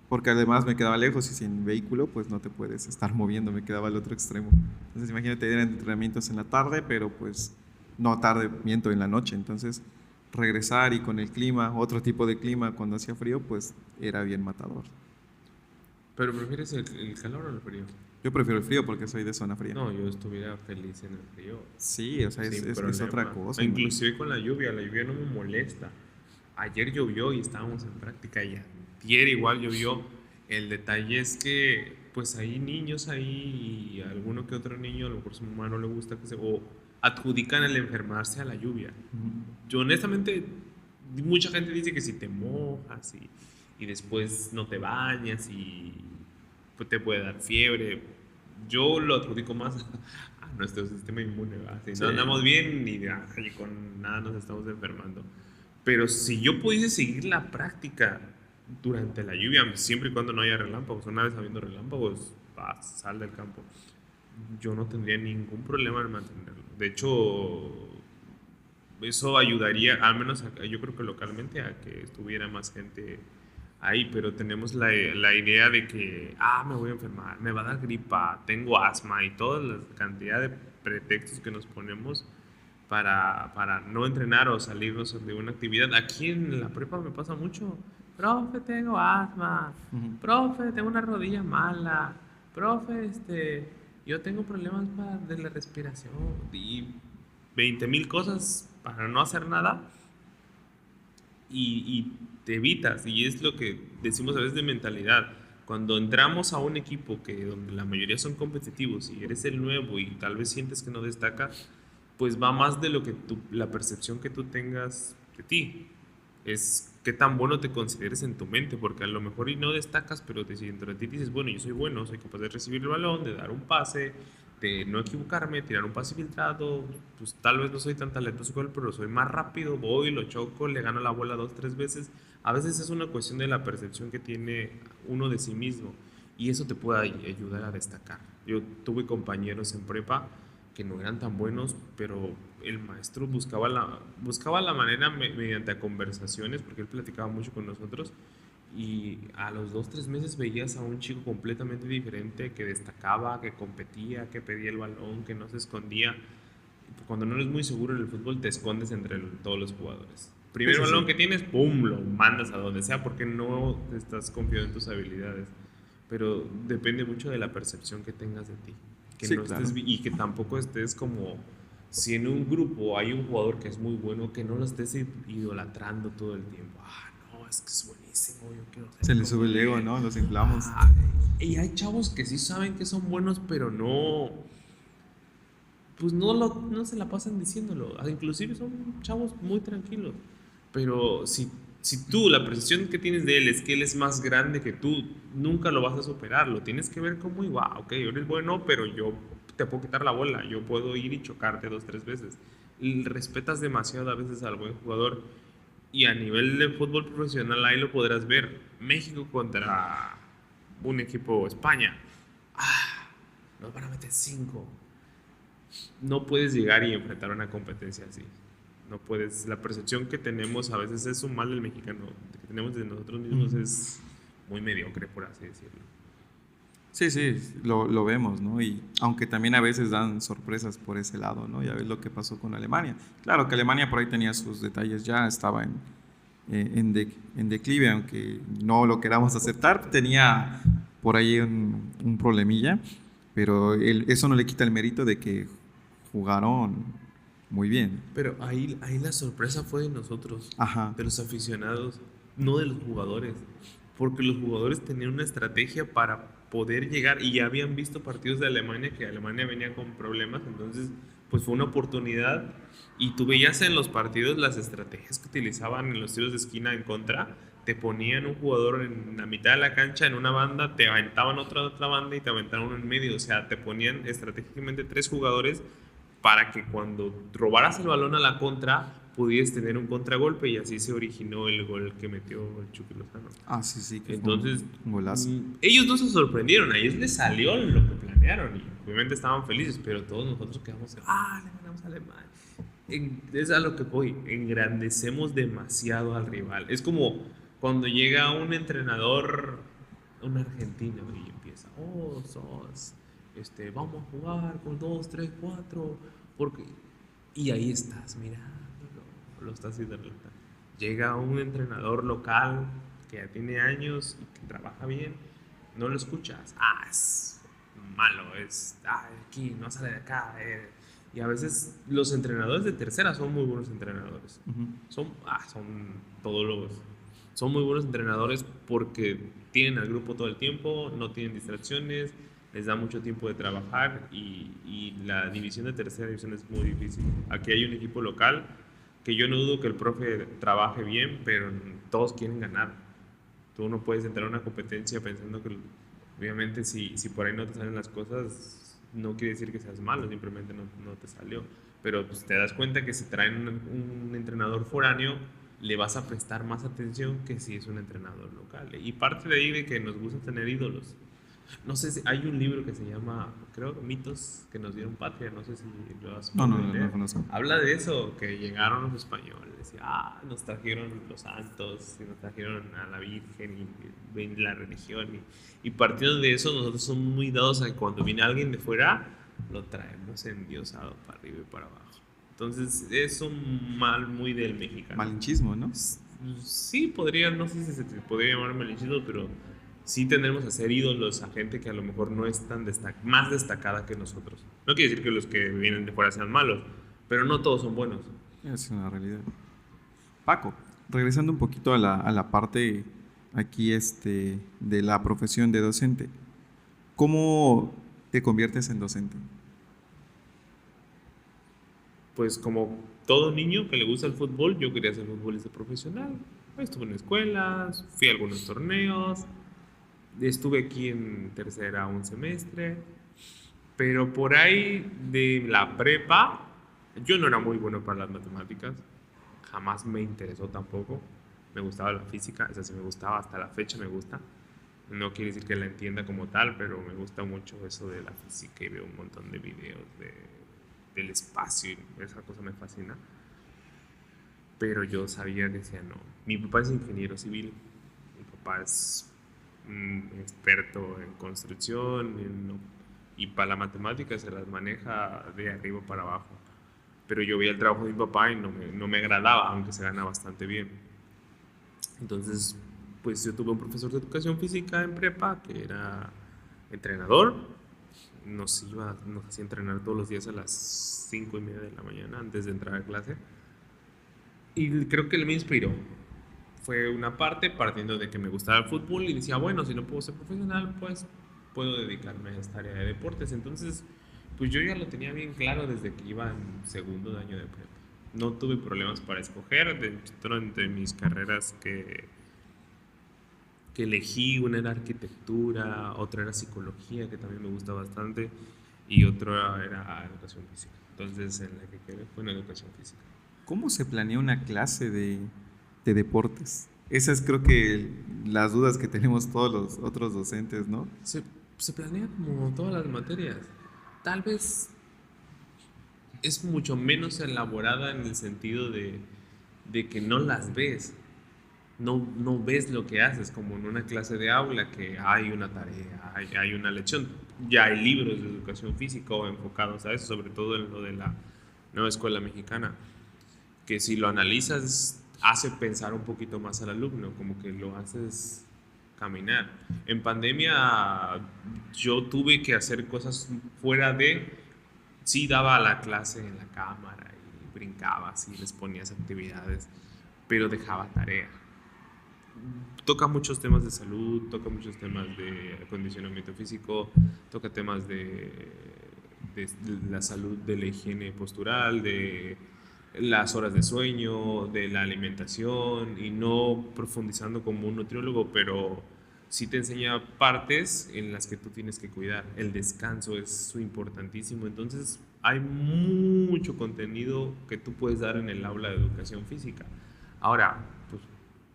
Porque además me quedaba lejos y sin vehículo, pues no te puedes estar moviendo, me quedaba al otro extremo. Entonces, imagínate, eran entrenamientos en la tarde, pero pues no tarde, miento, en la noche. Entonces, regresar y con el clima, otro tipo de clima, cuando hacía frío, pues era bien matador.
¿Pero prefieres el calor o el frío?
Yo prefiero el frío porque soy de zona fría.
No, yo estuviera feliz en el frío,
Sí, o sea,
sin
es otra
problema.
cosa.
Inclusive con la lluvia no me molesta. Ayer llovió y estábamos en práctica y antier igual llovió. El detalle es que pues hay niños ahí y alguno que otro niño, a lo mejor su mamá no le gusta que se... o adjudican el enfermarse a la lluvia. Yo honestamente, mucha gente dice que si te mojas y después no te bañas y pues, te puede dar fiebre. Yo lo adjudico más a nuestro sistema inmune, ¿verdad? Si
Sí.
no andamos bien, ni con nada nos estamos enfermando. Pero si yo pudiese seguir la práctica durante la lluvia, siempre y cuando no haya relámpagos, una vez habiendo relámpagos, sal del campo, yo no tendría ningún problema en mantenerlo. De hecho, eso ayudaría, al menos acá, yo creo que localmente, a que estuviera más gente ahí, pero tenemos la idea de que, me voy a enfermar, me va a dar gripa, tengo asma y toda la cantidad de pretextos que nos ponemos para no entrenar o salirnos de una actividad. Aquí en la prepa me pasa mucho. Profe, tengo asma.
Ujú.
Profe, tengo una rodilla mala. Profe, yo tengo problemas de la respiración. Y 20,000 cosas para no hacer nada y te evitas. Y es lo que decimos a veces de mentalidad. Cuando entramos a un equipo donde la mayoría son competitivos y eres el nuevo y tal vez sientes que no destaca, pues va más de lo que la percepción que tú tengas de ti. Es qué tan bueno te consideres en tu mente, porque a lo mejor y no destacas, pero si dentro de ti dices, bueno, yo soy bueno, soy capaz de recibir el balón, de dar un pase, de no equivocarme, tirar un pase filtrado, pues tal vez no soy tan talentoso con él, pero soy más rápido, voy, lo choco, le gano la bola 2, 3 veces. A veces es una cuestión de la percepción que tiene uno de sí mismo y eso te puede ayudar a destacar. Yo tuve compañeros en prepa que no eran tan buenos, pero el maestro buscaba la manera mediante conversaciones, porque él platicaba mucho con nosotros, y a los 2, 3 meses veías a un chico completamente diferente que destacaba, que competía, que pedía el balón, que no se escondía. Cuando no eres muy seguro en el fútbol, te escondes entre todos los jugadores.
Sí,
Primer
sí,
balón
sí.
que tienes, ¡pum!, lo mandas a donde sea porque no estás confiado en tus habilidades. Pero depende mucho de la percepción que tengas de ti. Que
Sí,
no
claro.
estés, y que tampoco estés como, si en un grupo hay un jugador que es muy bueno, que no lo estés idolatrando todo el tiempo. No, es que es buenísimo, yo quiero
Se
ser
le sube
como
el ego,
él.
¿no? Nos inflamos.
Ah, y hay chavos que sí saben que son buenos, pero no, pues no se la pasan diciéndolo. Inclusive son chavos muy tranquilos. Pero si tú, la percepción que tienes de él es que él es más grande que tú, nunca lo vas a superar. Lo tienes que ver como igual, ok, eres bueno, pero yo te puedo quitar la bola. Yo puedo ir y chocarte 2, 3 veces. Y respetas demasiado a veces al buen jugador. Y a nivel de fútbol profesional, ahí lo podrás ver. México contra un equipo España. Nos van a meter 5. No puedes llegar y enfrentar una competencia así. No puedes. La percepción que tenemos a veces es un mal del mexicano, que tenemos de nosotros mismos
Ujú.
es muy mediocre, por así decirlo.
Sí, sí, lo vemos, ¿no? Y aunque también a veces dan sorpresas por ese lado, ¿no? Ya ves lo que pasó con Alemania. Claro que Alemania por ahí tenía sus detalles ya, estaba en declive, aunque no lo queramos aceptar, tenía por ahí un problemilla, pero eso no le quita el mérito de que jugaron muy bien.
Pero ahí la sorpresa fue de nosotros,
Ajá.
de los aficionados, no de los jugadores. Porque los jugadores tenían una estrategia para poder llegar y ya habían visto partidos de Alemania que Alemania venía con problemas, entonces pues fue una oportunidad y tú veías en los partidos las estrategias que utilizaban en los tiros de esquina en contra. Te ponían un jugador en la mitad de la cancha en una banda, te aventaban otra banda y te aventaban uno en medio. O sea, te ponían estratégicamente tres jugadores para que cuando robaras el balón a la contra pudieras tener un contragolpe y así se originó el gol que metió el Chucky Lozano.
Ah, sí, sí, que fue
Entonces,
un golazo.
ellos no se sorprendieron, a ellos les salió lo que planearon y obviamente estaban felices, pero todos nosotros quedamos, le ganamos a Alemania. Es a lo que voy, engrandecemos demasiado al rival. Es como cuando llega un entrenador, un argentino, y empieza, vamos a jugar con 2, 3, 4, porque... Y ahí estás mirándolo, lo estás idolatrando. Llega un entrenador local que ya tiene años y que trabaja bien, no lo escuchas, es malo, aquí, no sale de acá. Y a veces los entrenadores de tercera son muy buenos entrenadores. Son todólogos. Son muy buenos entrenadores porque tienen al grupo todo el tiempo, no tienen distracciones, les da mucho tiempo de trabajar y la división de tercera división es muy difícil. Aquí hay un equipo local que yo no dudo que el profe trabaje bien, pero todos quieren ganar. Tú no puedes entrar a una competencia pensando que, obviamente, si por ahí no te salen las cosas, no quiere decir que seas malo, simplemente no te salió. Pero pues, te das cuenta que si traen un entrenador foráneo, le vas a prestar más atención que si es un entrenador local. Y parte de ahí de que nos gusta tener ídolos. No sé si hay un libro que se llama, creo, Mitos que nos dieron patria, no sé si lo has podido leer.
No conozco.
Habla de eso, que llegaron los españoles, nos trajeron los santos, y nos trajeron a la Virgen y la religión. Y partiendo de eso, nosotros somos muy dados a que cuando viene alguien de fuera, lo traemos endiosado para arriba y para abajo. Entonces, es un mal muy del mexicano.
Malinchismo, ¿no?
Sí, podría, no sé si se podría llamar malinchismo, pero sí tendremos a ser ídolos a gente que a lo mejor no es tan más destacada que nosotros. No quiere decir que los que vienen de fuera sean malos, pero no todos son buenos.
Es una realidad. Paco, regresando un poquito a la parte aquí de la profesión de docente, ¿cómo te conviertes en docente?
Pues como todo niño que le gusta el fútbol, yo quería ser futbolista profesional. Estuve en escuelas, fui a algunos torneos, estuve aquí en tercera un semestre, pero por ahí de la prepa, yo no era muy bueno para las matemáticas, jamás me interesó tampoco, me gustaba la física, esa sí me gustaba, hasta la fecha me gusta, no quiere decir que la entienda como tal, pero me gusta mucho eso de la física y veo un montón de videos del espacio y esa cosa me fascina, pero yo sabía, decía no, mi papá es ingeniero civil, mi papá es experto en construcción y para la matemática se las maneja de arriba para abajo. Pero yo veía el trabajo de mi papá y no me agradaba, aunque se gana bastante bien. Entonces, pues yo tuve un profesor de educación física en prepa que era entrenador. Nos hacía entrenar todos los días a las 5:30 de la mañana antes de entrar a clase. Y creo que él me inspiró. Fue una parte partiendo de que me gustaba el fútbol y decía, bueno, si no puedo ser profesional, pues puedo dedicarme a esta área de deportes. Entonces, pues yo ya lo tenía bien claro desde que iba en segundo año de prepa. No tuve problemas para escoger. Dentro de mis carreras que elegí, una era arquitectura, otra era psicología, que también me gusta bastante, y otra era educación física. Entonces, en la que quedé fue en educación física.
¿Cómo se planea una clase de deportes? Esas creo que las dudas que tenemos todos los otros docentes, ¿no?
Se planea como todas las materias. Tal vez es mucho menos elaborada en el sentido de que no las ves. No ves lo que haces, como en una clase de aula que hay una tarea, hay una lección. Ya hay libros de educación física enfocados a eso, sobre todo en lo de la nueva escuela mexicana, que si lo analizas hace pensar un poquito más al alumno, como que lo haces caminar. En pandemia yo tuve que hacer cosas fuera sí daba la clase en la cámara y brincaba, sí les ponías actividades, pero dejaba tarea. Toca muchos temas de salud, toca muchos temas de acondicionamiento físico, toca temas de de la salud, de la higiene postural, de las horas de sueño, de la alimentación, y no profundizando como un nutriólogo, pero sí te enseña partes en las que tú tienes que cuidar. El descanso es importantísimo. Entonces, hay mucho contenido que tú puedes dar en el aula de educación física. Ahora, pues,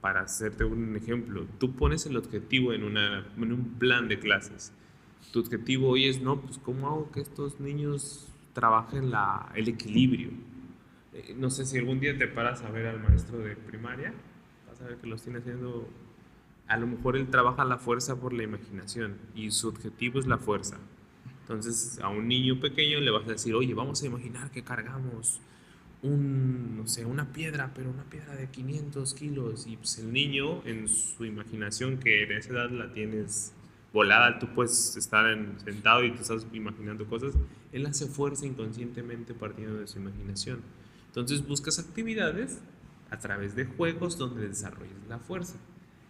para hacerte un ejemplo, tú pones el objetivo en un plan de clases. Tu objetivo hoy es, no, pues, ¿cómo hago que estos niños trabajen el equilibrio? No sé si algún día te paras a ver al maestro de primaria, vas a ver que los tiene haciendo, a lo mejor él trabaja la fuerza por la imaginación y su objetivo es la fuerza. Entonces a un niño pequeño le vas a decir, oye, vamos a imaginar que cargamos no sé, una piedra, pero una piedra de 500 kilos. Y pues el niño, en su imaginación, que en esa edad la tienes volada, tú puedes estar sentado y te estás imaginando cosas, él hace fuerza inconscientemente partiendo de su imaginación. Entonces buscas actividades a través de juegos donde desarrolles la fuerza.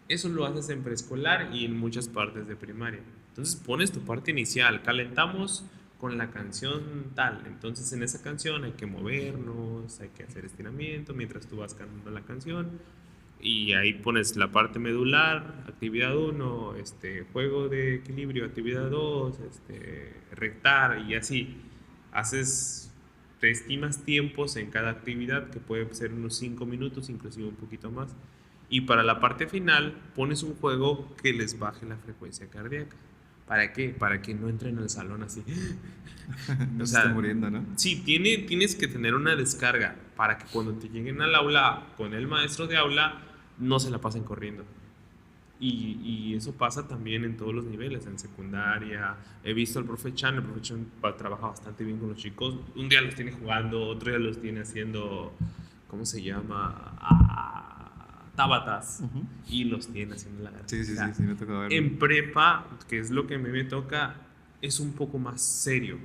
Eso lo haces en preescolar y en muchas partes de primaria. Entonces pones tu parte inicial, calentamos con la canción tal. Entonces en esa canción hay que movernos, hay que hacer estiramiento mientras tú vas cantando la canción. Y ahí pones la parte medular, actividad 1, juego de equilibrio, actividad 2, rectar, y así. Haces, te estimas tiempos en cada actividad, que puede ser unos 5 minutos, inclusive un poquito más. Y para la parte final pones un juego que les baje la frecuencia cardíaca. ¿Para qué? Para que no entren al salón así.
No
O
se está
sea,
muriendo, ¿no?
sí, tienes que tener una descarga para que cuando te lleguen al aula con el maestro de aula no se la pasen corriendo. Y eso pasa también en todos los niveles, en secundaria. He visto al profe Chan, el profe Chan trabaja bastante bien con los chicos. Un día los tiene jugando, otro día los tiene haciendo, ¿cómo se llama? Tábatas.
Ujú.
Y los tiene haciendo la
Sí, sí, sí,
garganta.
sí, me tocó verlo.
En prepa, que es lo que a mí me toca, es un poco más serio.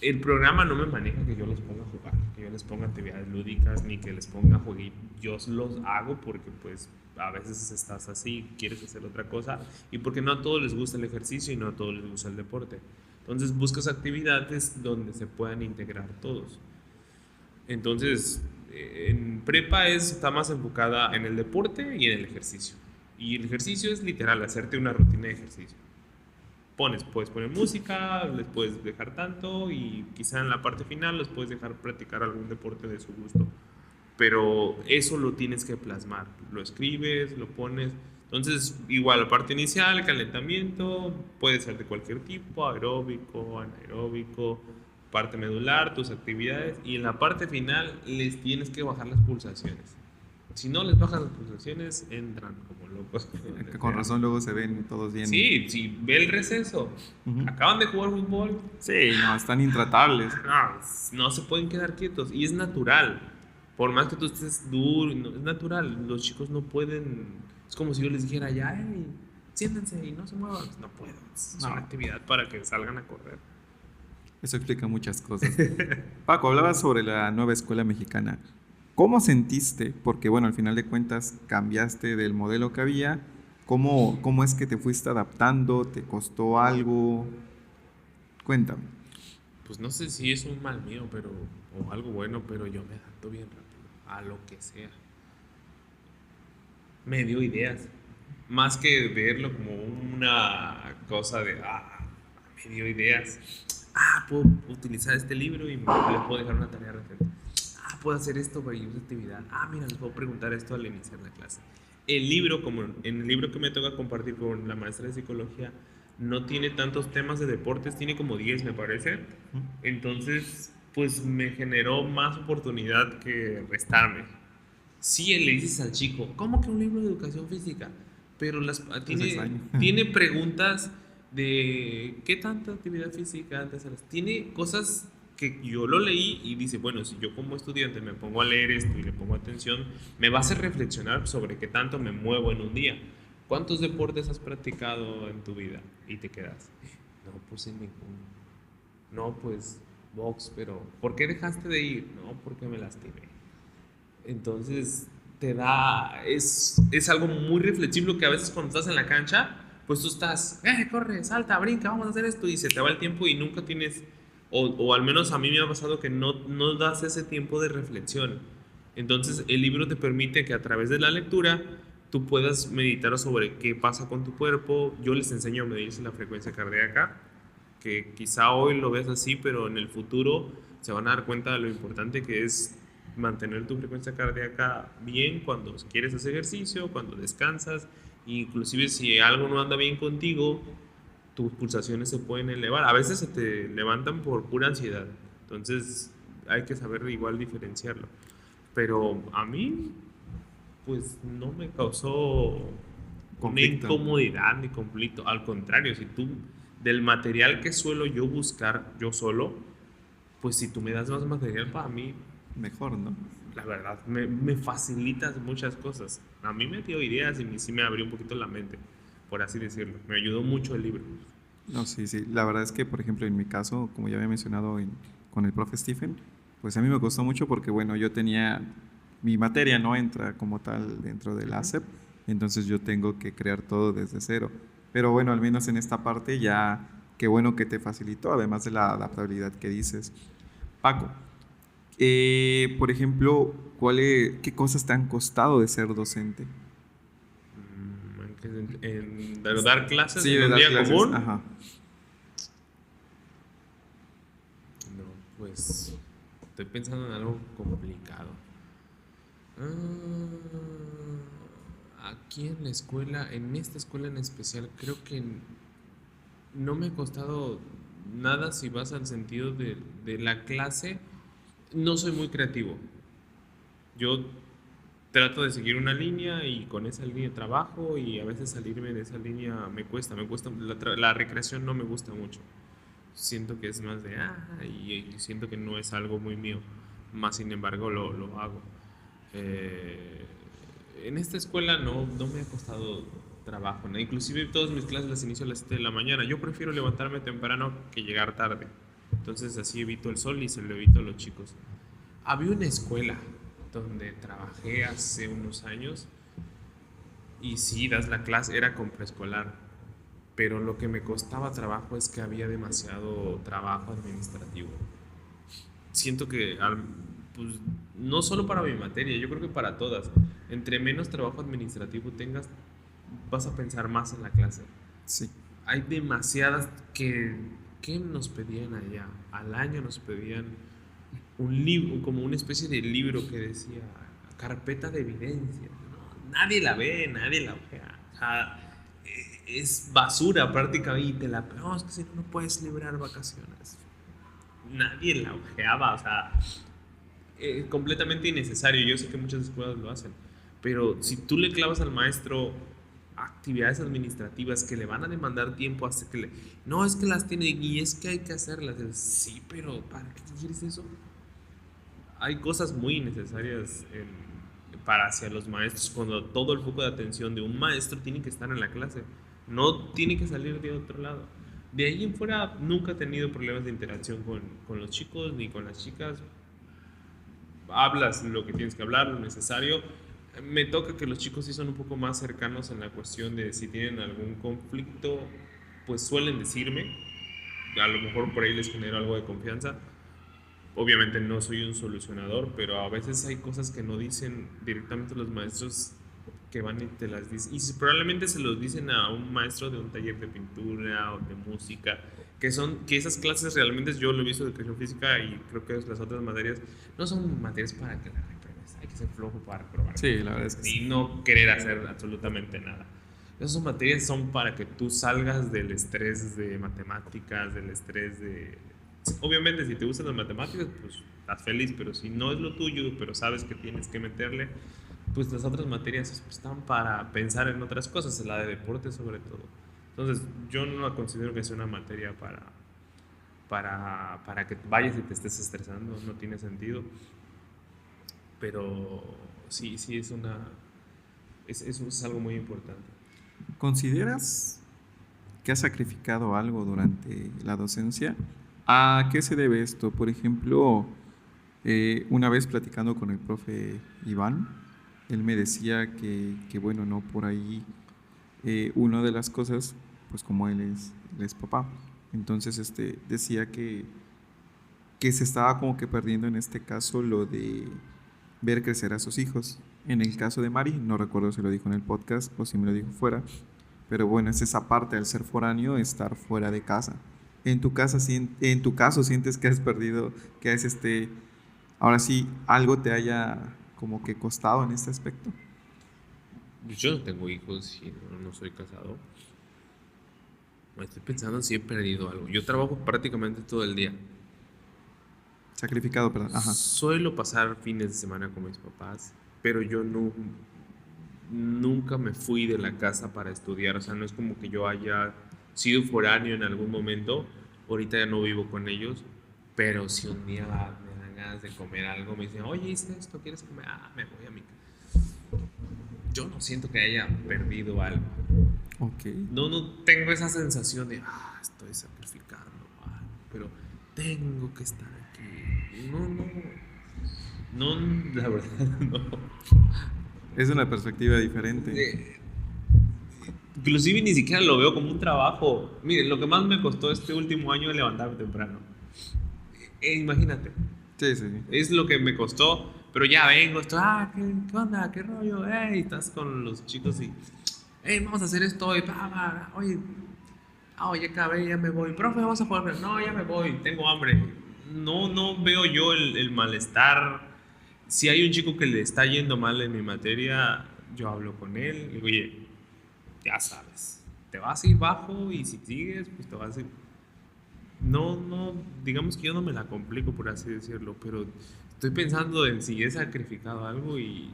El programa no me maneja que yo los ponga a jugar, que yo les ponga actividades lúdicas, ni que les ponga jueguitos. Yo los hago porque pues a veces estás así, quieres hacer otra cosa, y porque no a todos les gusta el ejercicio y no a todos les gusta el deporte. Entonces buscas actividades donde se puedan integrar todos. Entonces, en prepa está más enfocada en el deporte y en el ejercicio. Y el ejercicio es literal, hacerte una rutina de ejercicio. Puedes poner música, les puedes dejar tanto, y quizá en la parte final los puedes dejar practicar algún deporte de su gusto. Pero eso lo tienes que plasmar. Lo escribes, lo pones. Entonces, igual la parte inicial, calentamiento, puede ser de cualquier tipo, aeróbico, anaeróbico, parte medular, tus actividades, y en la parte final les tienes que bajar las pulsaciones. Si no les bajas las pulsaciones, entran como locos.
Que con razón luego se ven todos bien.
Sí, sí, ve el receso.
Ujú.
Acaban de jugar fútbol.
Sí, no, están intratables.
No se pueden quedar quietos. Y es natural. Por más que tú estés duro, es natural. Los chicos no pueden. Es como si yo les dijera, ya, hey, siéntense y no se muevan. No puedo. Es
No.
una actividad para que salgan a correr.
Eso explica muchas cosas. Paco, hablabas sobre la nueva escuela mexicana. ¿Cómo sentiste? Porque, bueno, al final de cuentas cambiaste del modelo que había. ¿Cómo es que te fuiste adaptando? ¿Te costó algo? Cuéntame.
Pues no sé si es un mal mío, o algo bueno, pero yo me adapto bien rápido a lo que sea. Me dio ideas. Más que verlo como una cosa me dio ideas. Puedo utilizar este libro y le puedo dejar una tarea referente. Puedo hacer esto para esa actividad. Mira, les puedo preguntar esto al iniciar la clase. El libro, como en el libro que me toca compartir con la maestra de psicología, no tiene tantos temas de deportes, tiene como 10, me parece. Entonces, pues me generó más oportunidad que restarme. Sí, le dices al chico, ¿cómo que un libro de educación física? Pero tiene preguntas de qué tanta actividad física antes haces. Tiene cosas que yo lo leí y dice, bueno, si yo como estudiante me pongo a leer esto y le pongo atención, me va a hacer reflexionar sobre qué tanto me muevo en un día. ¿Cuántos deportes has practicado en tu vida? Y te quedas, no, pues en ninguno. No, pues box, pero ¿por qué dejaste de ir? No, porque me lastimé. Entonces es algo muy reflexivo que a veces cuando estás en la cancha, pues tú estás, corre, salta, brinca, vamos a hacer esto, y se te va el tiempo y nunca tienes o al menos a mí me ha pasado que no das ese tiempo de reflexión. Entonces el libro te permite que a través de la lectura tú puedas meditar sobre qué pasa con tu cuerpo. Yo les enseño a medirse la frecuencia cardíaca, que quizá hoy lo ves así, pero en el futuro se van a dar cuenta de lo importante que es mantener tu frecuencia cardíaca bien cuando quieres hacer ejercicio, cuando descansas, inclusive si algo no anda bien contigo, tus pulsaciones se pueden elevar. A veces se te levantan por pura ansiedad, entonces hay que saber igual diferenciarlo. Pero a mí, pues no me causó una
Conflicto.
incomodidad ni conflicto. Al contrario, si tú, del material que suelo yo buscar yo solo, pues si tú me das más material para mí,
Mejor, ¿no?
la verdad, me facilitas muchas cosas. A mí me dio ideas y sí me abrió un poquito la mente, por así decirlo. Me ayudó mucho el libro.
No, sí, sí. La verdad es que, por ejemplo, en mi caso, como ya había mencionado con el profe Stephen, pues a mí me costó mucho porque, bueno, yo tenía, mi materia no entra como tal dentro del
Ujú.
ASEP, entonces yo tengo que crear todo desde cero. Pero bueno, al menos en esta parte ya, qué bueno que te facilitó, además de la adaptabilidad que dices. Paco, por ejemplo, ¿qué cosas te han costado de ser docente?
De dar clases
Sí,
en
de
un
dar
día
clases,
común.
ajá.
No, pues estoy pensando en algo complicado. Aquí en la escuela, en esta escuela en especial, creo que no me ha costado nada si vas al sentido de la clase. No soy muy creativo. Yo trato de seguir una línea y con esa línea trabajo y a veces salirme de esa línea me cuesta, la recreación no me gusta mucho. Siento que es más de, y siento que no es algo muy mío, más sin embargo lo hago. Eh, en esta escuela no me ha costado trabajo, ¿no? Inclusive todas mis clases las inicio a las 7 de la mañana. Yo prefiero levantarme temprano que llegar tarde. Entonces así evito el sol y se lo evito a los chicos. Había una escuela donde trabajé hace unos años y sí, das la clase, era con preescolar, pero lo que me costaba trabajo es que había demasiado trabajo administrativo. Siento que, pues, no solo para mi materia, yo creo que para todas, entre menos trabajo administrativo tengas, vas a pensar más en la clase.
Sí.
Hay demasiadas que nos pedían allá. Al año nos pedían un libro, como una especie de libro que decía carpeta de evidencia. ¿No? Nadie la ve, nadie la ojea. O sea, es basura prácticamente. No, es que si no, no puedes librar vacaciones. Nadie la ojeaba, o sea, completamente innecesario. Yo sé que muchas escuelas lo hacen, pero si tú le clavas al maestro actividades administrativas que le van a demandar tiempo hasta que le... No, es que las tiene y es que hay que hacerlas. Sí, pero ¿para qué quieres eso? Hay cosas muy innecesarias para hacia los maestros cuando todo el foco de atención de un maestro tiene que estar en la clase, no tiene que salir de otro lado. De ahí en fuera nunca he tenido problemas de interacción con los chicos ni con las chicas. Hablas lo que tienes que hablar, lo necesario. Me toca que los chicos sí son un poco más cercanos en la cuestión de si tienen algún conflicto, pues suelen decirme. A lo mejor por ahí les genero algo de confianza. Obviamente no soy un solucionador, pero a veces hay cosas que no dicen directamente los maestros que van y te las dicen. Y probablemente se los dicen a un maestro de un taller de pintura o de música, que esas clases realmente yo lo he visto de educación física y creo que las otras materias no son materias para que las repruebes. Hay que ser flojo para probar
Sí, la verdad es que sí.
y no querer hacer absolutamente nada. Esas materias son para que tú salgas del estrés de matemáticas, del estrés de... Obviamente, si te gustan las matemáticas, pues estás feliz, pero si no es lo tuyo, pero sabes que tienes que meterle, pues las otras materias están para pensar en otras cosas, la de deporte sobre todo. Entonces, yo no la considero que sea una materia para que vayas y te estés estresando, no tiene sentido. Pero sí, sí es una... eso es algo muy importante.
¿Consideras que has sacrificado algo durante la docencia? ¿A qué se debe esto? Por ejemplo, una vez platicando con el profe Iván, él me decía que bueno, no, por ahí una de las cosas, pues como él es papá, entonces decía que que se estaba como que perdiendo en este caso lo de ver crecer a sus hijos. En el caso de Mari, no recuerdo si lo dijo en el podcast o si me lo dijo fuera, pero bueno, es esa parte al ser foráneo, estar fuera de casa. En tu casa, en tu caso, sientes que has perdido, que es ahora sí, algo te haya como que costado en este aspecto.
Yo no tengo hijos y no soy casado. Estoy pensando si he perdido algo. Yo trabajo prácticamente todo el día.
Sacrificado, perdón. Ajá.
Suelo pasar fines de semana con mis papás, pero yo no, nunca me fui de la casa para estudiar. O sea, no es como que yo haya sido foráneo en algún momento. Ahorita ya no vivo con ellos, pero si un día me dan ganas de comer algo, me dicen, oye, hice esto, ¿quieres comer? Ah, me voy a mi casa. Yo no siento que haya perdido algo.
Ok.
No tengo esa sensación de, estoy sacrificando algo, pero tengo que estar aquí. No, la verdad, no.
Es una perspectiva diferente.
Inclusive ni siquiera lo veo como un trabajo. Miren, lo que más me costó este último año es levantarme temprano. Imagínate,
Sí, sí.
es lo que me costó, pero ya vengo, estoy, ¿qué onda? ¿Qué rollo? Estás con los chicos y, vamos a hacer esto hoy, oye, oye, acabé, ya me voy, profe, vamos a jugar, no, ya me voy, tengo hambre. No veo yo el malestar. Si hay un chico que le está yendo mal en mi materia, yo hablo con él y digo, oye, ya sabes, te vas a ir bajo y si sigues, pues te vas a ir. No, digamos que yo no me la complico, por así decirlo, pero estoy pensando en si he sacrificado algo y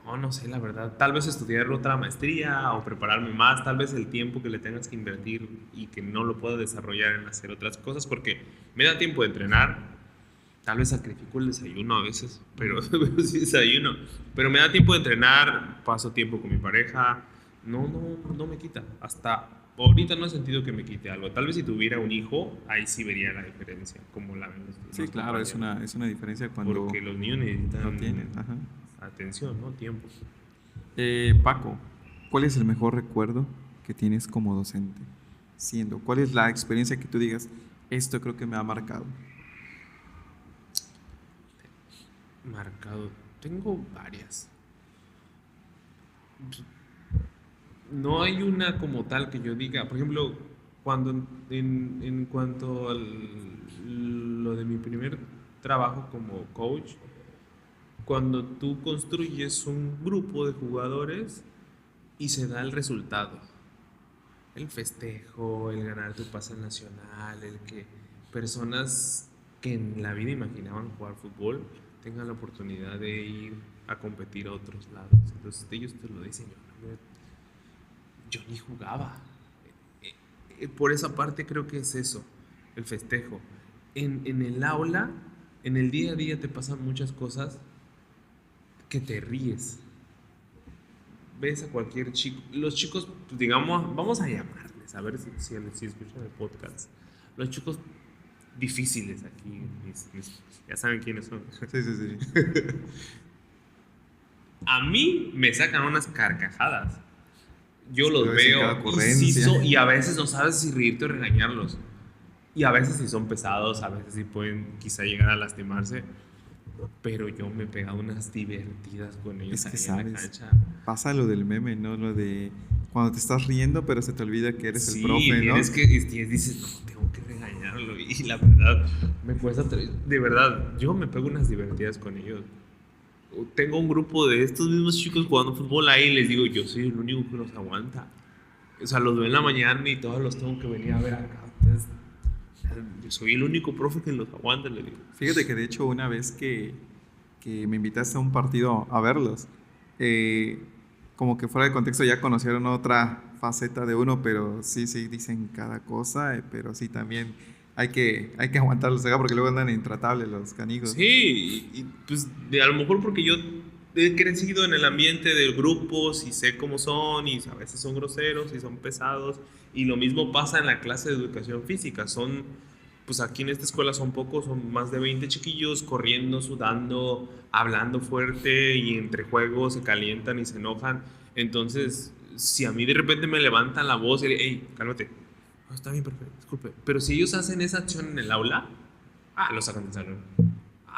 no sé, la verdad, tal vez estudiar otra maestría o prepararme más, tal vez el tiempo que le tengas que invertir y que no lo pueda desarrollar en hacer otras cosas, porque me da tiempo de entrenar, tal vez sacrifico el desayuno a veces, pero sí desayuno, pero me da tiempo de entrenar, paso tiempo con mi pareja, no me quita, hasta ahorita no he sentido que me quite algo. Tal vez si tuviera un hijo, ahí sí vería la diferencia, como la ven
Sí,
los
claro,
compañeros.
es una diferencia cuando
Porque los niños
no
necesitan
tienes. Ajá.
atención, ¿no? Tiempo.
Paco, ¿cuál es el mejor recuerdo que tienes como docente? ¿Cuál es la experiencia que tú digas, esto creo que me ha marcado?
Marcado. Tengo varias. No hay una como tal que yo diga. Por ejemplo, cuando en cuanto a lo de mi primer trabajo como coach, cuando tú construyes un grupo de jugadores y se da el resultado, el festejo, el ganar tu pase nacional, el que personas que en la vida imaginaban jugar fútbol tengan la oportunidad de ir a competir a otros lados. Entonces ellos te lo dicen, yo ni jugaba. Por esa parte creo que es eso, el festejo. En el aula, en el día a día te pasan muchas cosas que te ríes. Ves a cualquier chico, los chicos, pues, digamos, vamos a llamarles, a ver si escuchan el podcast. Los chicos difíciles aquí, ya saben quiénes son.
Sí, sí, sí.
A mí me sacan unas carcajadas. Yo
Sí,
los
lo ves en cada
veo
ocurrencia.
y a veces no sabes si reírte o regañarlos. Y a veces si son pesados, a veces sí pueden quizá llegar a lastimarse. Pero yo me he pegado unas divertidas con ellos
Es que
ahí en la
sabes,
cancha.
pasa lo del meme, ¿no? Lo de cuando te estás riendo, pero se te olvida que eres el
Sí,
profe, ¿no?
tienes que, dices, no, tengo que regañarlo. Y la verdad, me cuesta, de verdad, yo me pego unas divertidas con ellos. Tengo un grupo de estos mismos chicos jugando fútbol ahí y les digo, yo soy el único que los aguanta. O sea, los veo en la mañana y todos los tengo que venir a ver acá. Entonces, yo soy el único profe que los aguanta, les digo.
Fíjate que de hecho una vez que me invitaste a un partido a verlos, como que fuera de contexto ya conocieron otra faceta de uno, pero sí, sí, dicen cada cosa, pero sí también hay que aguantarlos acá porque luego andan intratables los canijos.
Sí, pues a lo mejor porque yo he crecido en el ambiente del grupo, y sé cómo son, y a veces son groseros y son pesados, y lo mismo pasa en la clase de educación física, pues aquí en esta escuela son pocos, son más de 20 chiquillos corriendo, sudando, hablando fuerte, y entre juegos se calientan y se enojan, entonces si a mí de repente me levantan la voz y hey, cálmate, está bien, perfecto, disculpe, pero si ellos hacen esa acción en el aula, Los sacan del salón.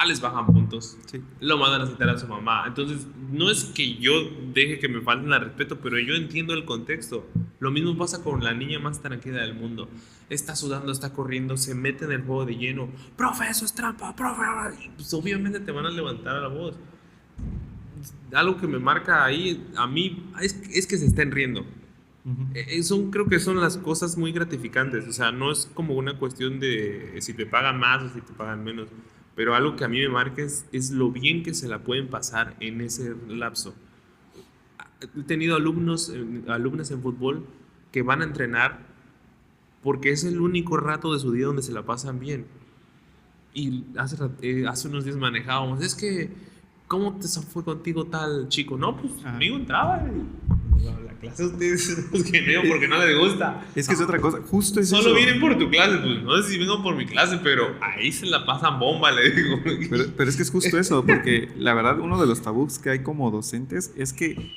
Les bajan puntos.
Sí.
Lo mandan a citar a su mamá. Entonces, no es que yo deje que me falten al respeto, pero yo entiendo el contexto. Lo mismo pasa con la niña más tranquila del mundo. Está sudando, está corriendo, se mete en el juego de lleno. Profe, eso es trampa, profe. Y pues obviamente te van a levantar a la voz. Algo que me marca ahí, a mí, es que se estén riendo. Creo que son las cosas muy gratificantes. O sea, no es como una cuestión de si te pagan más o si te pagan menos. Pero algo que a mí me marca es lo bien que se la pueden pasar en ese lapso. He tenido alumnas en fútbol que van a entrenar porque es el único rato de su día donde se la pasan bien. Y hace unos días manejábamos, es que, ¿cómo te fue contigo tal chico? No, pues conmigo entraba. La clase de ustedes que no, porque no les gusta.
Es que es otra cosa, justo es
Solo
eso.
vienen por tu clase, pues no sé si vengo por mi clase, pero ahí se la pasan bomba, le digo.
Pero es que es justo eso, porque la verdad uno de los tabús que hay como docentes es que,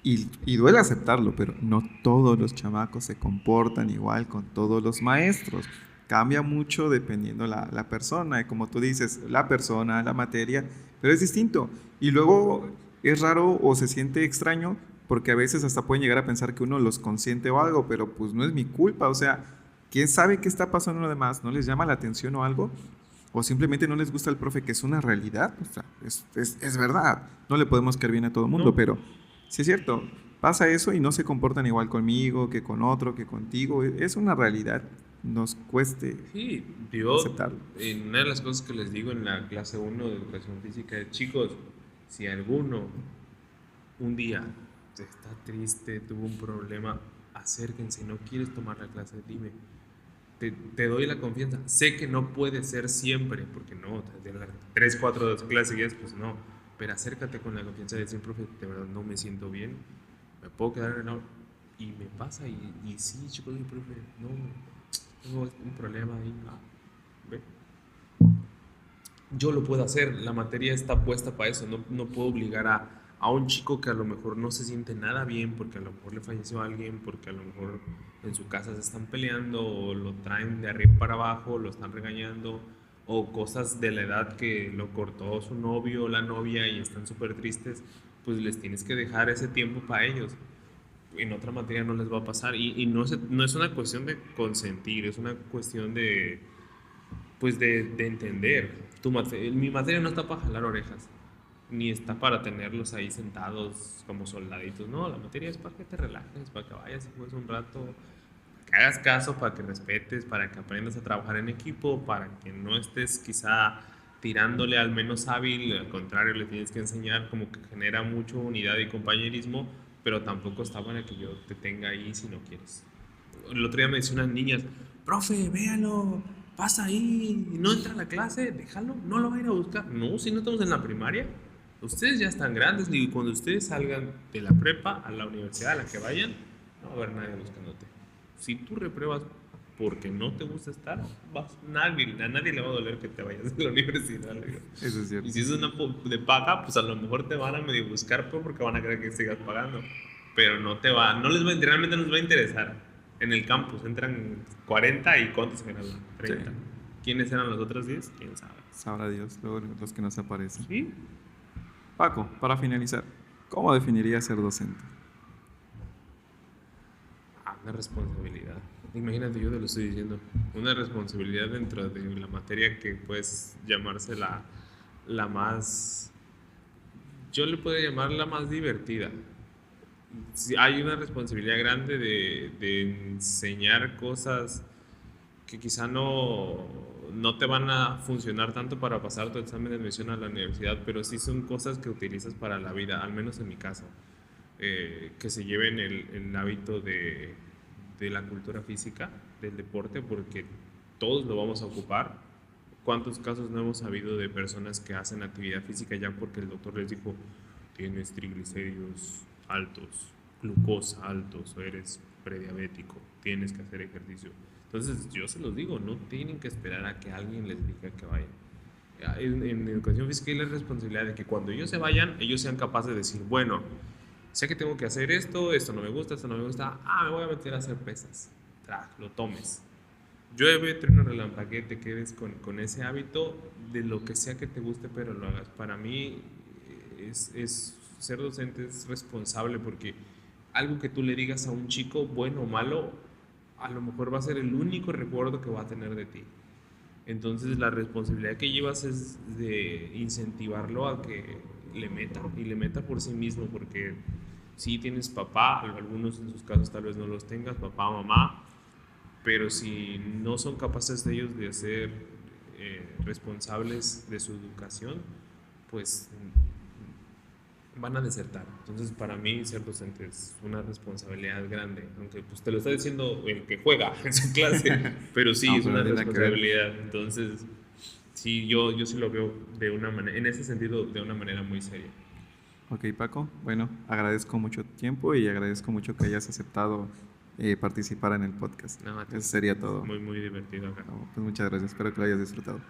y duele aceptarlo, pero no todos los chamacos se comportan igual con todos los maestros. Cambia mucho dependiendo la persona, como tú dices, la persona, la materia, pero es distinto. Y luego es raro o se siente extraño porque a veces hasta pueden llegar a pensar que uno los consiente o algo, pero pues no es mi culpa, o sea, ¿quién sabe qué está pasando en lo demás? ¿No les llama la atención o algo? O simplemente no les gusta el profe, que es una realidad, o sea, es verdad, no le podemos caer bien a todo el mundo,
No.
pero sí es cierto, pasa eso y no se comportan igual conmigo, que con otro, que contigo, es una realidad, nos cueste
Sí, yo,
aceptarlo.
en una de las cosas que les digo en la clase 1 de educación física es, chicos, si alguno un día está triste, tuvo un problema, acérquense, no quieres tomar la clase, dime, te doy la confianza. Sé que no puede ser siempre, porque no, de las 3, 4 clases seguidas, pues no, pero acércate con la confianza de decir, profe, de verdad no me siento bien, me puedo quedar en la... Y me pasa, y sí, chicos, profe, no, tengo un problema ahí, ¿ve? Yo lo puedo hacer, la materia está puesta para eso, no puedo obligar a un chico que a lo mejor no se siente nada bien porque a lo mejor le falleció alguien, porque a lo mejor en su casa se están peleando o lo traen de arriba para abajo, lo están regañando o cosas de la edad que lo cortó su novio o la novia y están súper tristes, pues les tienes que dejar ese tiempo para ellos. En otra materia no les va a pasar y no es una cuestión de consentir, es una cuestión de pues de entender. Mi materia no está para jalar orejas, ni está para tenerlos ahí sentados como soldaditos. No, la materia es para que te relajes, para que vayas y juegues un rato, que hagas caso, para que respetes, para que aprendas a trabajar en equipo, para que no estés quizá tirándole al menos hábil, al contrario, le tienes que enseñar, como que genera mucho unidad y compañerismo, pero tampoco está para que yo te tenga ahí si no quieres. El otro día me decían unas niñas, profe, véalo, pasa ahí, no entra a la clase, déjalo, no lo va a ir a buscar. No, si no estamos en la primaria, ustedes ya están grandes y cuando ustedes salgan de la prepa a la universidad a la que vayan, no va a haber nadie buscándote. Si tú repruebas porque no te gusta estar, a nadie le va a doler que te vayas de la universidad.
Eso es cierto.
Y si es una de paga, pues a lo mejor te van a medio buscar porque van a querer que sigas pagando. Pero realmente no les va a interesar. En el campus entran 40 y ¿cuántos se gradúan? 30.
Sí.
¿Quiénes eran los otros 10? ¿Quién sabe?
Sabrá Dios, luego los que nos aparecen.
¿Sí?
Paco, para finalizar, ¿cómo definirías ser docente?
Una responsabilidad. Imagínate, yo te lo estoy diciendo. Una responsabilidad dentro de la materia que puedes llamarse la más... Yo le puedo llamar la más divertida. Sí, hay una responsabilidad grande de enseñar cosas que quizá no te van a funcionar tanto para pasar tu examen de admisión a la universidad, pero sí son cosas que utilizas para la vida, al menos en mi caso. Que se lleven el hábito de la cultura física, del deporte, porque todos lo vamos a ocupar. ¿Cuántos casos no hemos sabido de personas que hacen actividad física ya porque el doctor les dijo, tienes triglicéridos altos, glucosa altos, o eres prediabético, tienes que hacer ejercicio? Entonces yo se los digo, no tienen que esperar a que alguien les diga que vayan. En educación física hay la responsabilidad de que cuando ellos se vayan, ellos sean capaces de decir, bueno, sé que tengo que hacer esto no me gusta, me voy a meter a hacer pesas, lo tomes. llueve, trueno, relampaguee, te quedes con ese hábito de lo que sea que te guste, pero lo hagas. Para mí ser docente es responsable porque algo que tú le digas a un chico, bueno o malo, a lo mejor va a ser el único recuerdo que va a tener de ti. Entonces la responsabilidad que llevas es de incentivarlo a que le meta y le meta por sí mismo, porque si tienes papá, algunos en sus casos tal vez no los tengas, papá, mamá, pero si no son capaces de ellos de ser responsables de su educación, pues van a desertar. Entonces, para mí, ser docente es una responsabilidad grande, aunque pues te lo está diciendo el que juega en su clase, pero sí,
No,
es
pero no
una
tiene nada que ver.
responsabilidad. Entonces, sí, yo sí lo veo de una manera, en ese sentido, de una manera muy seria.
Ok, Paco. Bueno, agradezco mucho tu tiempo y agradezco mucho que hayas aceptado participar en el podcast.
Nada,
Eso sería todo.
muy, muy divertido acá.
No, pues muchas gracias. Espero que lo hayas disfrutado.